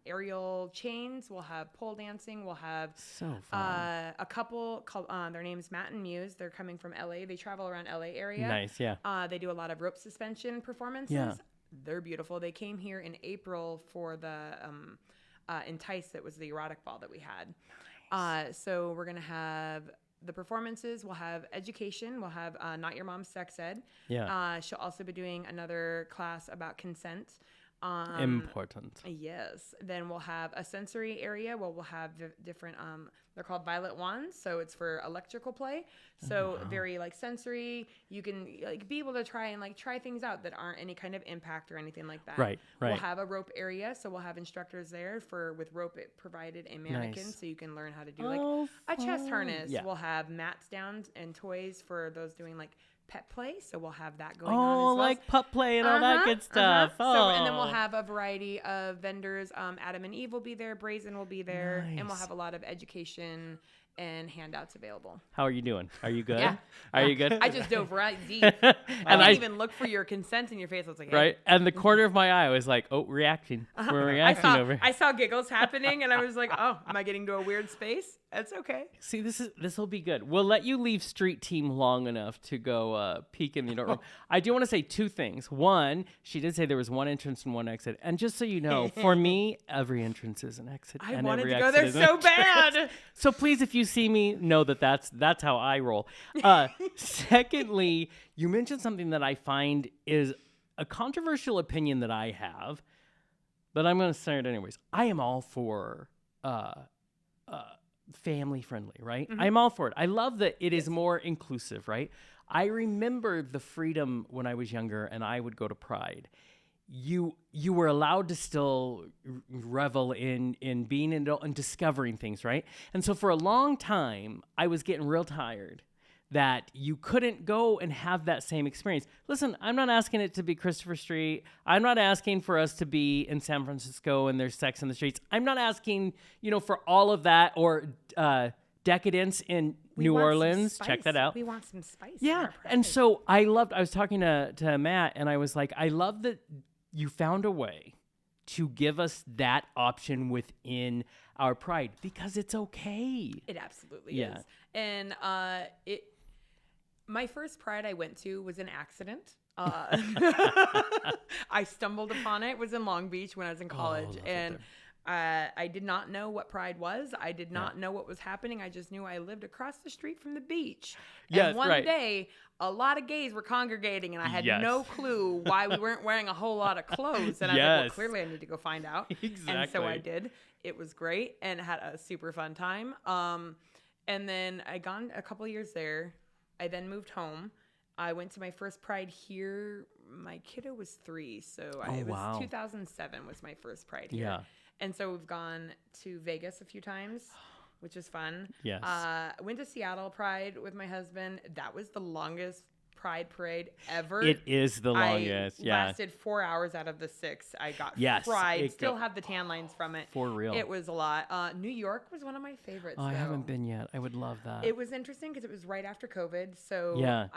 aerial chains. We'll have pole dancing. We'll have So fun. a couple called their name's Matt and Muse. They're coming from LA. They travel around LA area. Nice, yeah. They do a lot of rope suspension performances. Yeah. They're beautiful. They came here in April for the Entice. That was the erotic ball that we had. So we're going to have the performances. We'll have education. We'll have Not Your Mom's Sex Ed. Yeah. She'll also be doing another class about consent. Important. Yes. Then we'll have a sensory area where we'll have different, they're called violet wands. So it's for electrical play. So very like sensory. You can like be able to try things out that aren't any kind of impact or anything like that. Right. We'll have a rope area. So we'll have instructors there with rope provided a mannequin. Nice. So you can learn how to do like a chest harness. Yeah. We'll have mats down and toys for those doing like pet play, so we'll have that going on as well. Like pup play and all that good stuff. So, and then we'll have a variety of vendors. Adam and Eve will be there. Brazen will be there. And we'll Nice. have a lot of education and handouts available. How are you doing? Are you good? Yeah. Are you good? I just dove right deep. I didn't even look for your consent in your face. I was like, hey. Right? And the corner of my eye was like, oh, reacting. We're reacting over. I saw giggles happening, and I was like, oh, am I getting to a weird space? That's okay. See, this will be good. We'll let you leave street team long enough to go peek in the adult room. I do want to say two things. One, she did say there was one entrance and one exit. And just so you know, for me, every entrance is an exit. I and wanted every to go exit there is an so entrance. bad. So please, if you see me, know that that's how I roll. Secondly, you mentioned something that I find is a controversial opinion that I have, but I'm going to say it anyways. I am all for family friendly, right? I'm all for it. I love that it is more inclusive, right? I remember the freedom when I was younger and I would go to Pride. You were allowed to still revel in being an adult and discovering things, right? And so for a long time, I was getting real tired that you couldn't go and have that same experience. Listen, I'm not asking it to be Christopher Street. I'm not asking for us to be in San Francisco and there's sex in the streets. I'm not asking, for all of that or decadence in New Orleans. Check that out. We want some spice. Yeah. And so I was talking to Matt and I was like, I love that you found a way to give us that option within our Pride because it's okay. It absolutely is. And my first Pride I went to was an accident. I stumbled upon it. It was in Long Beach when I was in college. And I did not know what Pride was. I did not know what was happening. I just knew I lived across the street from the beach. And one day, a lot of gays were congregating, and I had no clue why we weren't wearing a whole lot of clothes. And I was like, well, clearly I need to go find out. Exactly. And so I did. It was great and had a super fun time. And then I gone a couple years there. I then moved home. I went to my first Pride here. My kiddo was 3, so it was 2007 was my first Pride here. Yeah. And so we've gone to Vegas a few times, which is fun. Yes. I went to Seattle Pride with my husband. That was the longest Pride parade ever. It is the longest. I lasted 4 hours out of the 6. I got Yes, fried. Still have the tan lines from it. For real. It was a lot. New York was one of my favorites. I haven't been yet. I would love that. It was interesting because it was right after COVID. So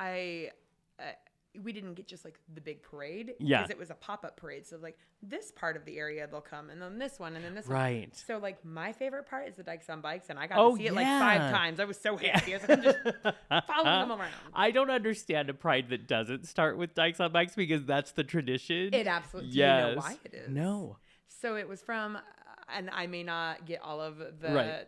we didn't get just like the big parade because it was a pop-up parade. So like this part of the area they'll come and then this one and then this one. Right. So like my favorite part is the Dykes on Bikes and I got to see it like 5 times. I was so happy. I was like, I'm just following them around. I don't understand a Pride that doesn't start with Dykes on Bikes because that's the tradition. It absolutely. Do you know why it is? No. So it was from, and I may not get all of the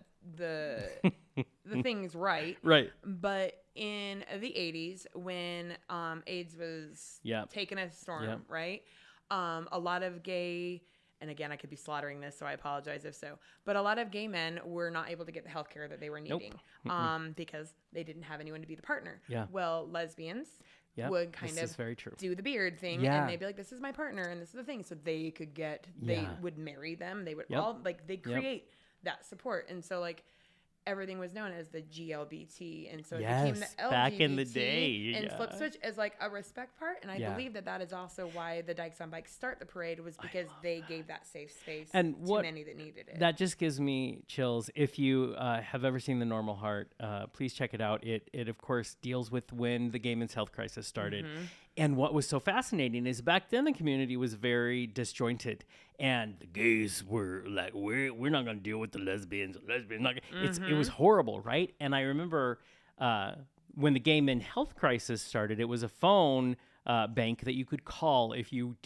things right. Right. But in the 80s, when AIDS was taking a storm, right? A lot of gay, and again, I could be slaughtering this, so I apologize if so, but a lot of gay men were not able to get the health care that they were needing because they didn't have anyone to be the partner. Yeah. Well, lesbians would kind of very true. do the beard thing and they'd be like, this is my partner and this is the thing. So they could get, they would marry them. They would all, like, they create that support. And so, like, everything was known as the GLBT, and so it Yes, became the LGBT back in the day, and yeah. flip switch as like a respect part. And I Yeah. believe that is also why the Dykes on Bikes start the parade, was because they gave that safe space And to what- many that needed it. That just gives me chills. If you have ever seen The Normal Heart, please check it out. It of course deals with when the gay men's health crisis started. And what was so fascinating is back then the community was very disjointed, and the gays were like, we're not going to deal with the lesbians. Not it was horrible, right? And I remember when the gay men health crisis started, it was a phone bank that you could call if you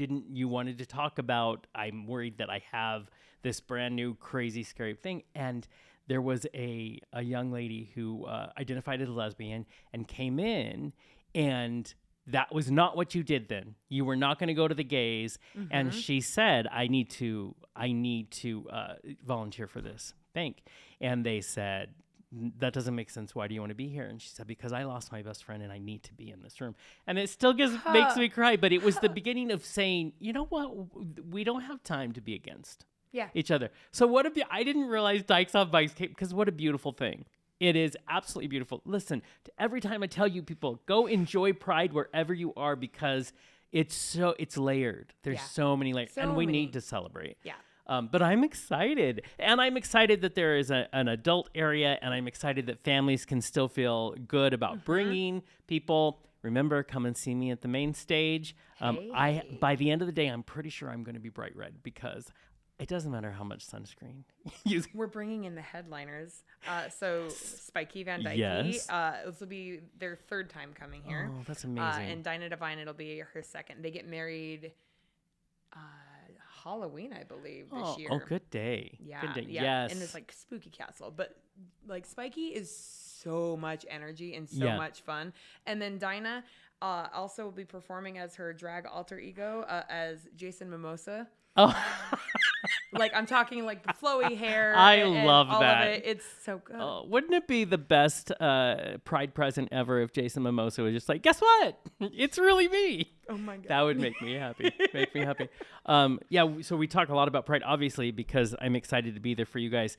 wanted to talk about, I'm worried that I have this brand new crazy scary thing. And there was a young lady who identified as a lesbian and came in, and that was not what you did then. You were not going to go to the gays. And she said, I need to volunteer for this bank. And they said, that doesn't make sense. Why do you want to be here? And she said, because I lost my best friend and I need to be in this room. And it still makes me cry. But it was the beginning of saying, you know what? We don't have time to be against each other. So I didn't realize Dykes on Bikes came, because what a beautiful thing. It is absolutely beautiful. Listen, every time I tell you people, go enjoy Pride wherever you are, because it's layered. There's so many layers, and we need to celebrate. Yeah. But I'm excited, and I'm excited that there is an adult area, and I'm excited that families can still feel good about bringing people. Remember, come and see me at the main stage. By the end of the day, I'm pretty sure I'm going to be bright red, because it doesn't matter how much sunscreen you use. We're bringing in the headliners. So Spikey Van Dyke. Yes. This will be their third time coming here. Oh, that's amazing. And Dinah Devine, it'll be her second. They get married Halloween, I believe, this year. Oh, good day. Yeah. Good day. Yeah. Yes. In this like spooky castle. But like Spikey is so much energy and so much fun. And then Dinah also will be performing as her drag alter ego as Jason Mimosa. Oh. Like, I'm talking like the flowy hair. I and love all that. Of it. It's so good. Wouldn't it be the best Pride present ever if Jason Mimosa was just like, guess what? It's really me. Oh my God. That would make me happy. So we talk a lot about Pride, obviously, because I'm excited to be there for you guys.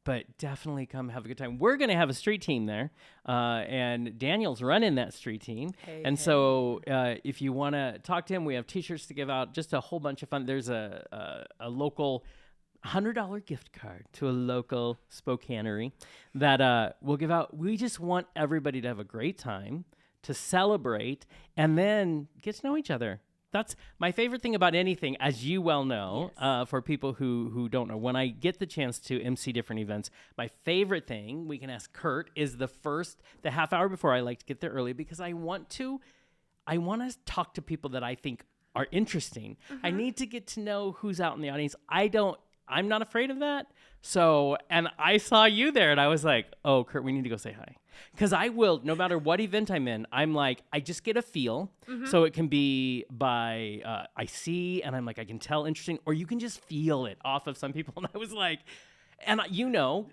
But definitely come have a good time. We're going to have a street team there, and Daniel's running that street team. So if you want to talk to him, we have T-shirts to give out, just a whole bunch of fun. There's a local $100 gift card to a local Spokanery that we'll give out. We just want everybody to have a great time, to celebrate, and then get to know each other. That's my favorite thing about anything, as you well know, for people who don't know. When I get the chance to MC different events, my favorite thing, we can ask Kurt, is the half hour before. I like to get there early because I want to talk to people that I think are interesting. I need to get to know who's out in the audience. I'm not afraid of that. So, and I saw you there and I was like, oh, Kurt, we need to go say hi. Because I will, no matter what event I'm in, I'm like, I just get a feel. So it can be by, I see, and I'm like, I can tell interesting, or you can just feel it off of some people. And I was like, and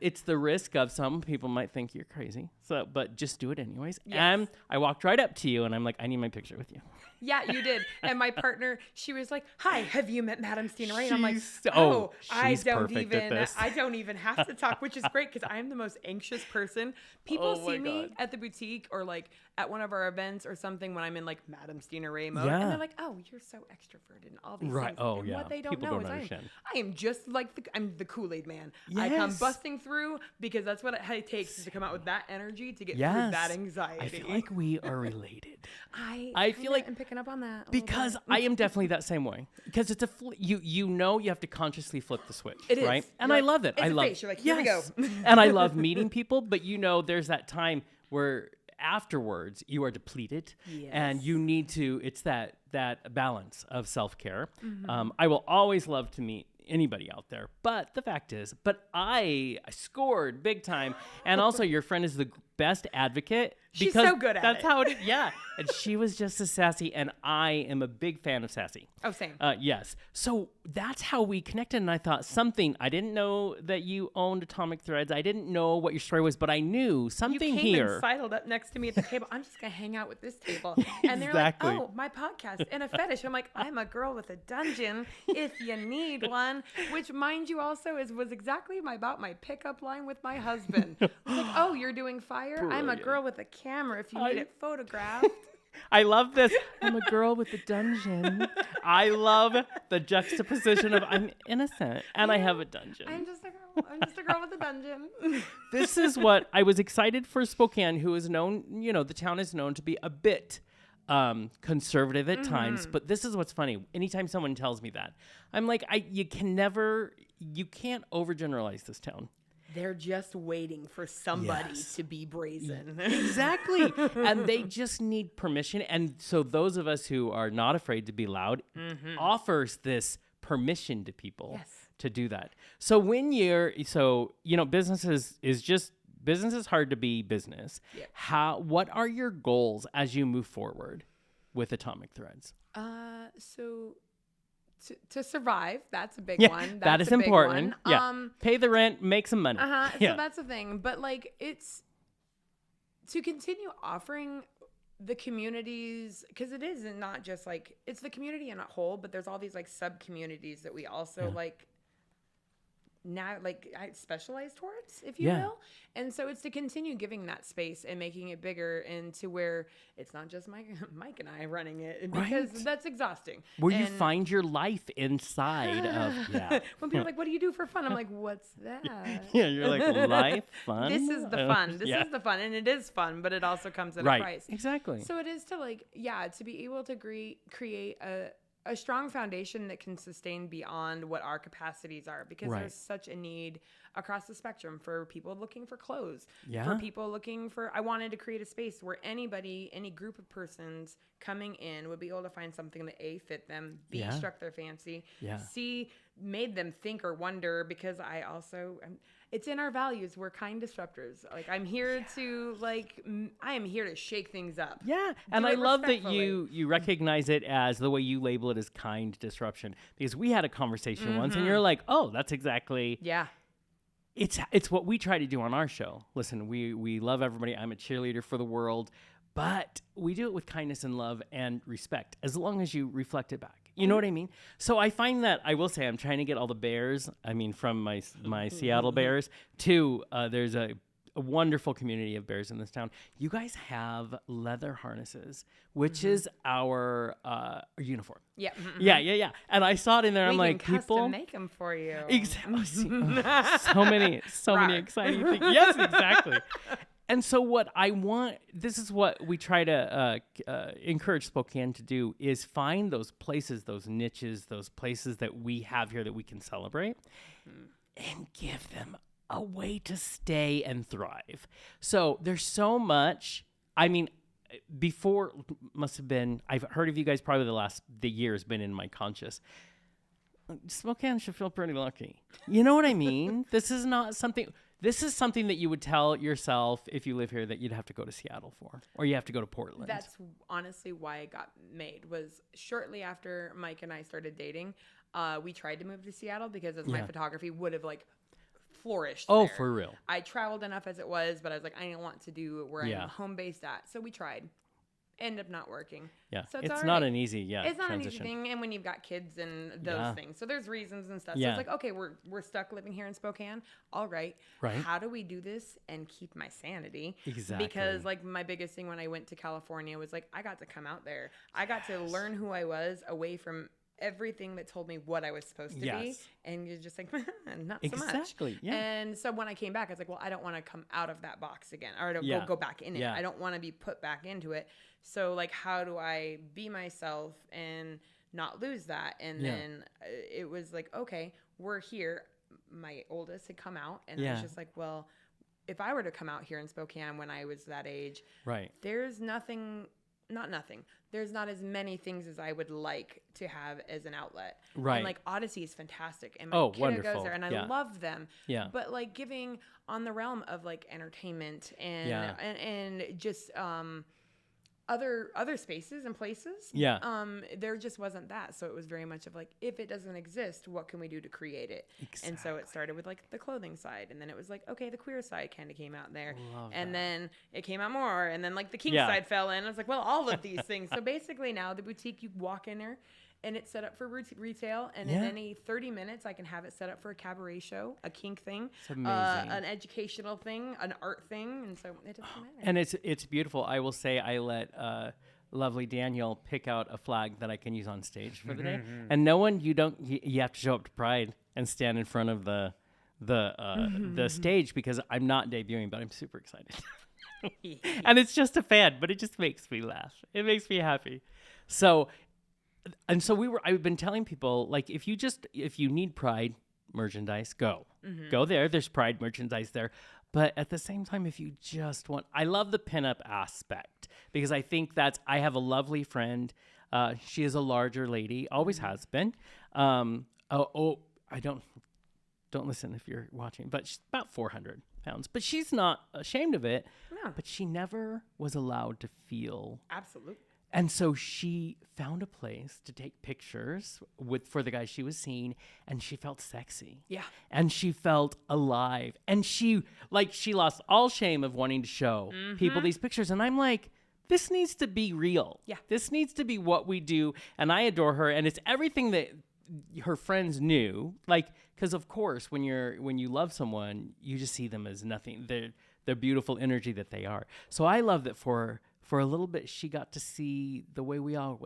it's the risk of some people might think you're crazy. So, but just do it anyways. Yes. And I walked right up to you and I'm like, I need my picture with you. Yeah, you did. And my partner, she was like, "Hi, have you met Madam Stina Rae?" And I'm like, she's perfect at this. I don't even have to talk," which is great because I am the most anxious person. People see me at the boutique or like at one of our events or something when I'm in like Madam Stina Rae mode, and they're like, "Oh, you're so extroverted and all these things." Oh, and yeah. What they don't People know don't is understand. I am just like I'm the Kool-Aid man. I come busting through because that's what it takes is to come out with that energy to get through that anxiety. I feel like we are related. I feel like I'm picking up on that because I am definitely that same way. Because it's you have to consciously flip the switch, right? And I love it. It's I love. You're like, here we go. And I love meeting people, but there's that time where afterwards you are depleted, and you need to. It's that balance of self-care. I will always love to meet anybody out there, but the fact is, I scored big time, and also your friend is the best advocate. She's because so good at that's it. how it is. Yeah. And she was just as sassy, and I am a big fan of sassy. Oh, same. Yes. So that's how we connected, and I thought I didn't know that you owned Atomic Threads. I didn't know what your story was, but I knew something you came here. and sidled up next to me at the table. I'm just going to hang out with this table. And they're Exactly. like, oh, my podcast and a fetish. I'm like, I'm a girl with a dungeon if you need one, which, mind you, also was exactly about my pickup line with my husband. I was like, oh, you're doing fire? I'm a Brilliant. girl with a camera if you need it photographed. I love this. I'm a girl with a dungeon. I love the juxtaposition of I'm innocent and I have a dungeon. I'm just a girl. I'm just a girl with a dungeon. This is what I was excited for Spokane, who is known, the town is known to be a bit conservative at times, but this is what's funny. Anytime someone tells me that, I'm like, you can't overgeneralize this town. They're just waiting for somebody to be brazen. Exactly. And they just need permission. And so those of us who are not afraid to be loud offers this permission to people to do that. So business is hard to be business. Yep. What are your goals as you move forward with Atomic Threads? So to survive, that's a big one. That is important. Yeah. Pay the rent, make some money. So that's the thing. But it's to continue offering the communities, because it is not just it's the community in a whole, but there's all these sub communities that we also now I specialize towards, if you will. And so it's to continue giving that space and making it bigger, and to where it's not just Mike and I running it, because that's exhausting. Where you find your life inside of when people are like, what do you do for fun? I'm like, what's that? You're like, life, fun? This is the fun. This is the fun. And it is fun, but it also comes at a price. Exactly. So it is to to be able to create a strong foundation that can sustain beyond what our capacities are, because there's such a need across the spectrum for people looking for clothes, for people looking for, I wanted to create a space where anybody, any group of persons coming in would be able to find something that A, fit them, B, struck their fancy, C, made them think or wonder, because it's in our values. We're kind disruptors. I'm here to I am here to shake things up. Yeah. And I love that you recognize it as the way you label it as kind disruption, because we had a conversation once and you're like, oh, that's exactly. Yeah. It's what we try to do on our show. Listen, we love everybody. I'm a cheerleader for the world, but we do it with kindness and love and respect, as long as you reflect it back. You know what I mean? So I find that, I will say, I'm trying to get all the bears, from my Seattle Bears to, there's a wonderful community of bears in this town. You guys have leather harnesses, which is our uniform. Yeah. Yeah. And I saw it in there. I'm like, people people make them for you. Exactly. So many exciting things. Yes, exactly. And so what I want, this is what we try to encourage Spokane to do, is find those places, those niches, those places that we have here that we can celebrate and give them a way to stay and thrive. So there's so much, before must have been, I've heard of you guys probably the year has been in my conscious. Spokane should feel pretty lucky. You know what I mean? This is something that you would tell yourself if you live here that you'd have to go to Seattle for, or you have to go to Portland. That's honestly why it got made, was shortly after Mike and I started dating, we tried to move to Seattle, because my photography would have flourished Oh, there. for real. I traveled enough as it was, but I was like, I didn't want to do where I'm home based at. So we tried. Ended up not working. Yeah. So it's not an easy, It's not transition. an easy thing. And when you've got kids and those things. So there's reasons and stuff. So it's like, okay, we're stuck living here in Spokane. All right. How do we do this and keep my sanity? Exactly. Because my biggest thing when I went to California was I got to come out there. I got to learn who I was away from everything that told me what I was supposed to be, and you're just not so much. Exactly. Yeah. And so when I came back, I was like, well, I don't want to come out of that box again, or go back in it. I don't want to be put back into it. So how do I be myself and not lose that? And then it was like, okay, we're here. My oldest had come out, and I was just like, well, if I were to come out here in Spokane when I was that age, right, there's nothing not nothing. There's not as many things as I would like to have as an outlet. Right. And like Odyssey is fantastic. And my kiddo wonderful. goes there and I love them. Yeah. But like giving on the realm of like entertainment and Yeah. and just other spaces and places. Yeah. There just wasn't that. So it was very much of like, if it doesn't exist, what can we do to create it? Exactly. And so it started with like the clothing side, and then it was like, okay, the queer side kind of came out there. Love and that. then it came out more, and then like the kink Yeah. side fell in. I was like, well, all of these things. So basically now the boutique, you walk in there and it's set up for retail, and in Yeah. any 30 minutes I can have it set up for a cabaret show, a kink thing, It's amazing. an educational thing, an art thing, and so it doesn't matter. And it's beautiful. I will say I let lovely Daniel pick out a flag that I can use on stage for the day. And no one, you have to show up to Pride and stand in front of the stage, because I'm not debuting, but I'm super excited. And it's just a fan, but it just makes me laugh. It makes me happy. So I've been telling people, like, if you need Pride merchandise, go there. There's Pride merchandise there. But at the same time, if you just want, I love the pinup aspect, because I think I have a lovely friend. She is a larger lady, always has been. I don't listen if you're watching, but she's about 400 pounds, but she's not ashamed of it. No. But she never was allowed to feel. Absolutely. And so she found a place to take pictures for the guys she was seeing, and she felt sexy. Yeah. And she felt alive. And she lost all shame of wanting to show people these pictures. And I'm like, this needs to be real. Yeah. This needs to be what we do. And I adore her. And it's everything that her friends knew. Like, because of course, when you love someone, you just see them as nothing. They're beautiful energy that they are. So I love that for a little bit, she got to see the way we all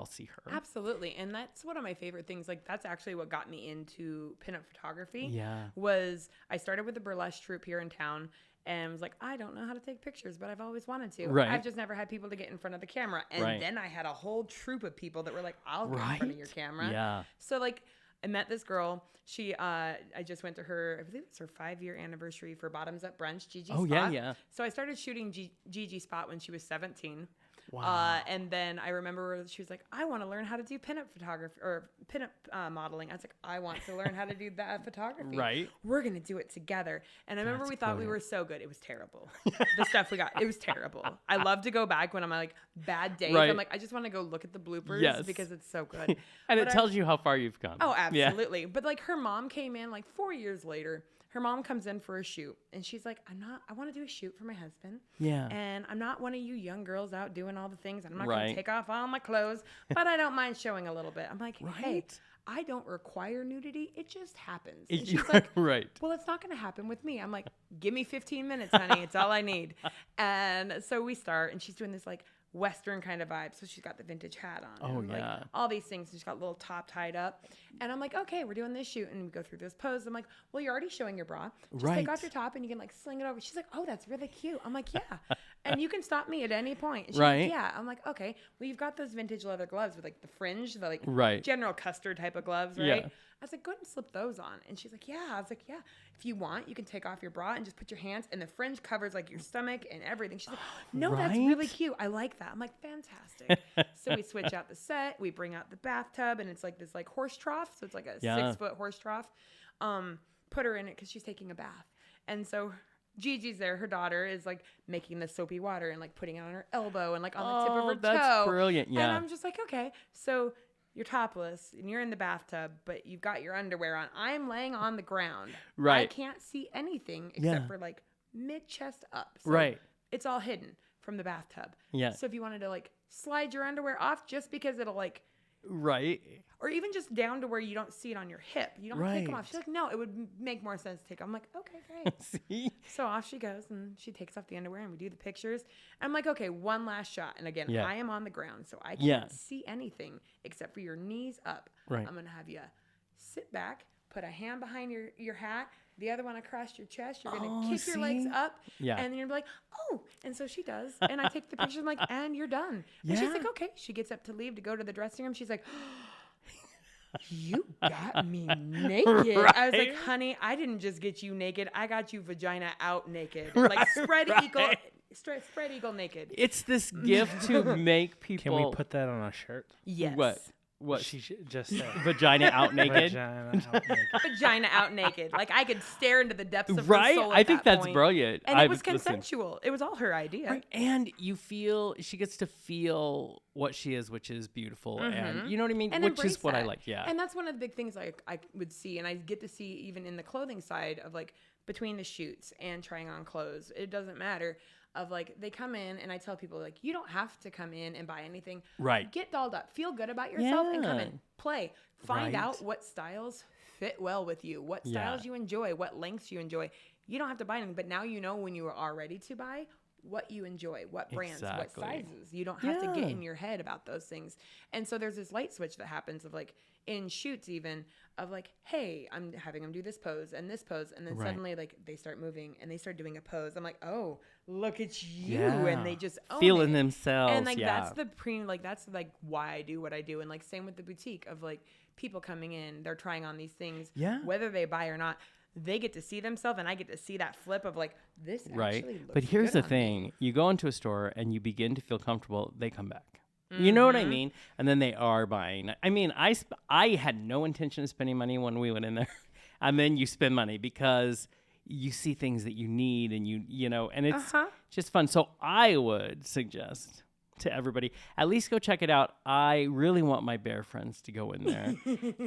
see her. Absolutely. And that's one of my favorite things. Like, that's actually what got me into pinup photography. Yeah. Was I started with a burlesque troupe here in town, and was like, I don't know how to take pictures, but I've always wanted to. Right. I've just never had people to get in front of the camera. And Right. then I had a whole troupe of people that were like, I'll get in front Right. of your camera. Yeah. So like, I met this girl. She, I just went to her, I believe it's her 5-year anniversary for Bottoms Up Brunch, Gigi Oh, Spot. yeah. So I started shooting Gigi Spot when she was 17. Wow. And then I remember she was like, I want to learn how to do pinup photography or pinup modeling. I was like, I want to learn how to do that photography. Right. We're going to do it together. And I remember That's we thought we brilliant. were so good. It was terrible. The stuff we got, it was terrible. I love to go back when I'm like bad days. Right. I'm like, I just want to go look at the bloopers Yes. because it's so good. And But it tells you how far you've gone. Oh, Yeah. absolutely. But like her mom came in like 4 years later. Her mom comes in for a shoot, and she's like, I want to do a shoot for my husband. Yeah. And I'm not one of you young girls out doing all the things. I'm not Right. going to take off all my clothes, but I don't mind showing a little bit. I'm like, hey, Right. I don't require nudity. It just happens. And she's You're like, right. well, it's not going to happen with me. I'm like, give me 15 minutes, honey. It's all I need. And so we start, and she's doing this like Western kind of vibe. So she's got the vintage hat on. Oh, and, like, yeah. all these things. She's got a little top tied up. And I'm like, okay, we're doing this shoot. And we go through this pose. I'm like, well, you're already showing your bra. Just Right. take off your top and you can like sling it over. She's like, oh, that's really cute. I'm like, yeah. And you can stop me at any point. And she's Right. like, yeah. I'm like, okay. Well, you've got those vintage leather gloves with like the fringe, the like Right. general custard type of gloves, right? Yeah. I was like, go ahead and slip those on. And she's like, yeah. I was like, yeah. If you want, you can take off your bra and just put your hands, and the fringe covers like your stomach and everything. She's like, no, that's Right? really cute. I like that. I'm like, fantastic. So we switch out the set. We bring out the bathtub, and it's like this like horse trough. So it's like a Yeah. 6-foot horse trough. Put her in it because she's taking a bath. And so Gigi's there. Her daughter is like making the soapy water and like putting it on her elbow and like on the tip of Oh, her that's toe. brilliant. And Yeah. I'm just like, okay, so you're topless and you're in the bathtub, but you've got your underwear on. I'm laying on the ground. I Right. can't see anything except Yeah. for like mid chest up. So Right. It's all hidden from the bathtub. Yeah. So if you wanted to like slide your underwear off just because it'll like, Right. or even just down to where you don't see it on your hip, you don't take them Right. off. She's like, no, it would make more sense to take. I'm like, okay, great. See? So off she goes, and she takes off the underwear, and we do the pictures. I'm like, okay, one last shot. And again, Yeah. I am on the ground, so I can't Yeah. see anything except for your knees up. Right. I'm going to have you sit back, put a hand behind your hat, the other one across your chest. You're going to Oh, kick your legs see? up. Yeah. And then you're like, oh. And so she does. And I take the picture. I'm like, and you're done. And she's Yeah. like, okay. She gets up to leave to go to the dressing room. She's like, you got me naked. I was like, Right? honey, I didn't just get you naked. I got you vagina out naked. Like spread equal. spread eagle naked. It's this gift to make people. Can we put that on a shirt? Yes. What? She just said. Vagina out naked? Vagina out naked. Vagina out naked. Like I could stare into the depths of her Right? soul. I at think that that's point. brilliant. And it was listen. consensual. It was all her idea. Right. And she gets to feel what she is, which is beautiful. And you know what I mean? And Which is embrace what I that. like. Yeah. And that's one of the big things I would see, and I get to see even in the clothing side of like between the shoots and trying on clothes. It doesn't matter. Of like they come in and I tell people like you don't have to come in and buy anything. Right. Get dolled up. Feel good about yourself and come Yeah. in. Play. Find Right. out what styles fit well with you. What styles you enjoy. What lengths you enjoy. You don't have to buy anything, but now you know when you are ready to buy what you enjoy, what brands, Exactly. what sizes. You don't have to get Yeah. in your head about those things. And so there's this light switch that happens of like in shoots even of like, hey, I'm having them do this pose and this pose. And then Right. suddenly like they start moving and they start doing a pose. I'm like, oh, look at you. Yeah. And they just own Feeling it. themselves. And like yeah. that's like why I do what I do. And like same with the boutique of like people coming in, they're trying on these things, Yeah. whether they buy or not. They get to see themselves, and I get to see that flip of like this. Right. Actually looks But here's good the on me. thing. You go into a store and you begin to feel comfortable, they come back. You know what I mean? And then they are buying. I mean, I had no intention of spending money when we went in there. And then you spend money because you see things that you need and you know, and it's just fun. So I would suggest to everybody, at least go check it out. I really want my bear friends to go in there.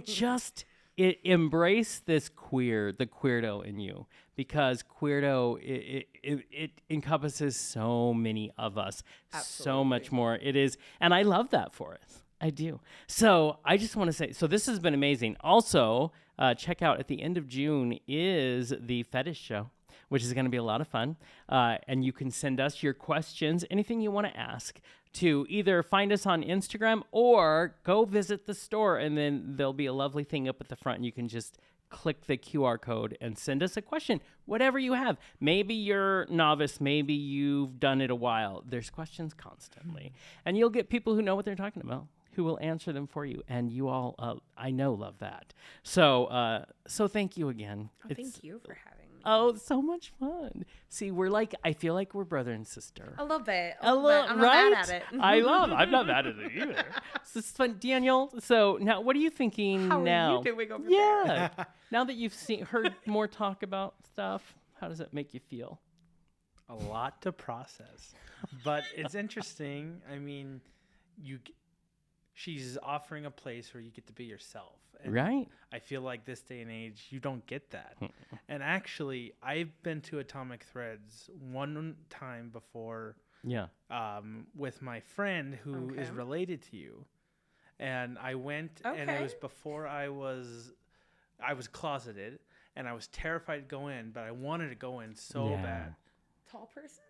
Just embrace this the queerdo in you, because queerdo, it encompasses so many of us, so much more. It is, and I love that for us. I do. So I just want to say, so this has been amazing. Also, check out at the end of June is the fetish show, which is going to be a lot of fun. And you can send us your questions, anything you want to ask, to either find us on Instagram or go visit the store, and then there'll be a lovely thing up at the front. And you can just click the QR code and send us a question, whatever you have. Maybe you're novice, maybe you've done it a while. There's questions constantly. And you'll get people who know what they're talking about, who will answer them for you. And you all, I know, love that. So thank you again. Oh, thank you for having me. Oh, so much fun. See, I feel like we're brother and sister. A little bit. I'm not right? mad at it. I'm not mad at it either. So it's fun. Daniel, so now what are you thinking How now? are you doing over Yeah. Now that you've heard more talk about stuff, how does it make you feel? A lot to process, but it's interesting. I mean, she's offering a place where you get to be yourself. And Right. I feel like this day and age, you don't get that. And actually, I've been to Atomic Threads one time before Yeah. with my friend who is Okay. related to you. And I went, and it Okay. was before I was closeted, and I was terrified to go in, but I wanted to go in so Yeah. bad. Tall person?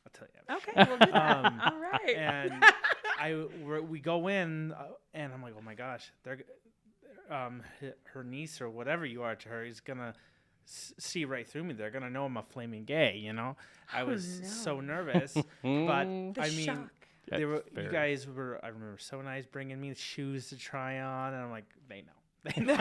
I'll tell you. Okay, we'll do that. All right. And we go in, and I'm like, oh my gosh, they're her niece or whatever you are to her is gonna see right through me. They're gonna know I'm a flaming gay. You know, I was no. so nervous, but The I mean, shock. they were. Fair. You guys were. I remember so nice bringing me shoes to try on, and I'm like, they know. They know.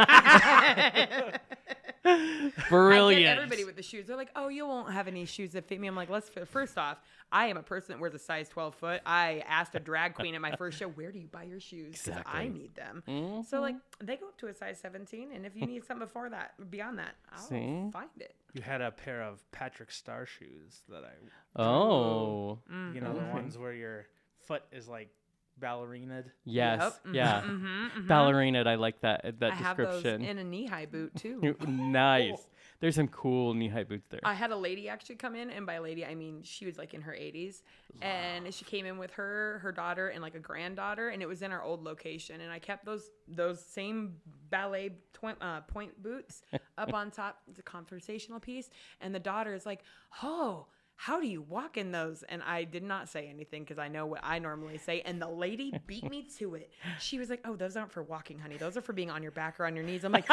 Brilliant. I get everybody with the shoes. They're like, oh, you won't have any shoes that fit me. I'm like, first off, I am a person that wears a size 12 foot. I asked a drag queen at my first show, where do you buy your shoes? Because I Exactly. need them. So like, they go up to a size 17. And if you need something beyond that, I'll See? find it. You had a pair of Patrick Star shoes that Oh. you know, the ones where your foot is like ballerinaed. Yes. Yep. Yeah. Mm-hmm. Ballerina. I like that I have those description. in a knee-high boot too. Nice. There's some cool knee-high boots there. I had a lady actually come in, and by lady I mean she was like in her 80s, and she came in with her daughter and like a granddaughter, and it was in our old location, and I kept those same ballet point boots up on top. It's a conversational piece, and the daughter is like, oh, how do you walk in those? And I did not say anything because I know what I normally say. And the lady beat me to it. She was like, oh, those aren't for walking, honey. Those are for being on your back or on your knees. I'm like,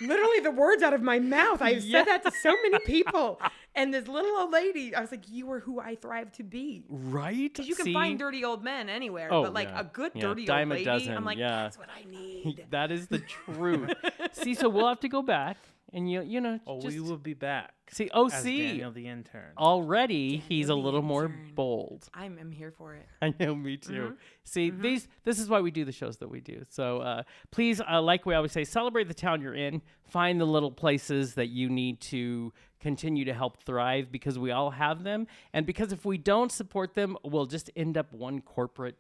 literally the words out of my mouth. I've said that to so many people. And this little old lady, I was like, you are who I thrive to be. Right? Because you can find dirty old men anywhere. Oh, but like yeah. a good Yeah, dirty dime old a lady, dozen, I'm like, yeah. that's what I need. That is the truth. See, so we'll have to go back and you know, Oh, just we will be back. see. As Daniel the intern. Already he's a Daniel the little more intern. bold. I'm here for it. I know, me too. See, this is why we do the shows that we do. So please, like we always say, celebrate the town you're in. Find the little places that you need to continue to help thrive, because we all have them. And because if we don't support them, we'll just end up one corporate,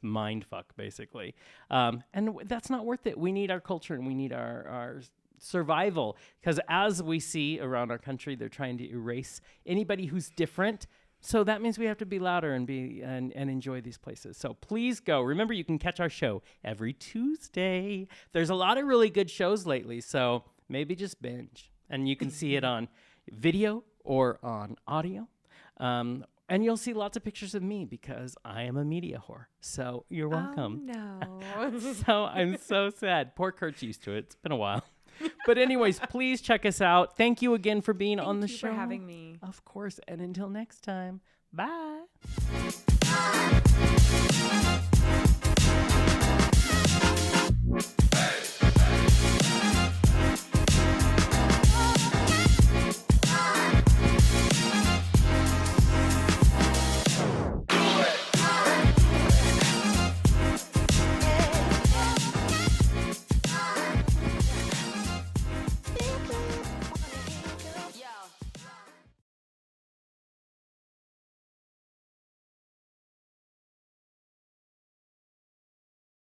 mind fuck, basically. And that's not worth it. We need our culture, and we need our survival, because as we see around our country, they're trying to erase anybody who's different. So that means we have to be louder and enjoy these places. So please go. Remember, you can catch our show every Tuesday. There's a lot of really good shows lately, so maybe just binge. And you can see it on video or on audio. And you'll see lots of pictures of me, because I am a media whore. So you're welcome. Oh, no. So I'm so sad. Poor Kurt's used to it. It's been a while. But anyways, please check us out. Thank you again for being on the Thank you show. for having me. Of course. And until next time, bye.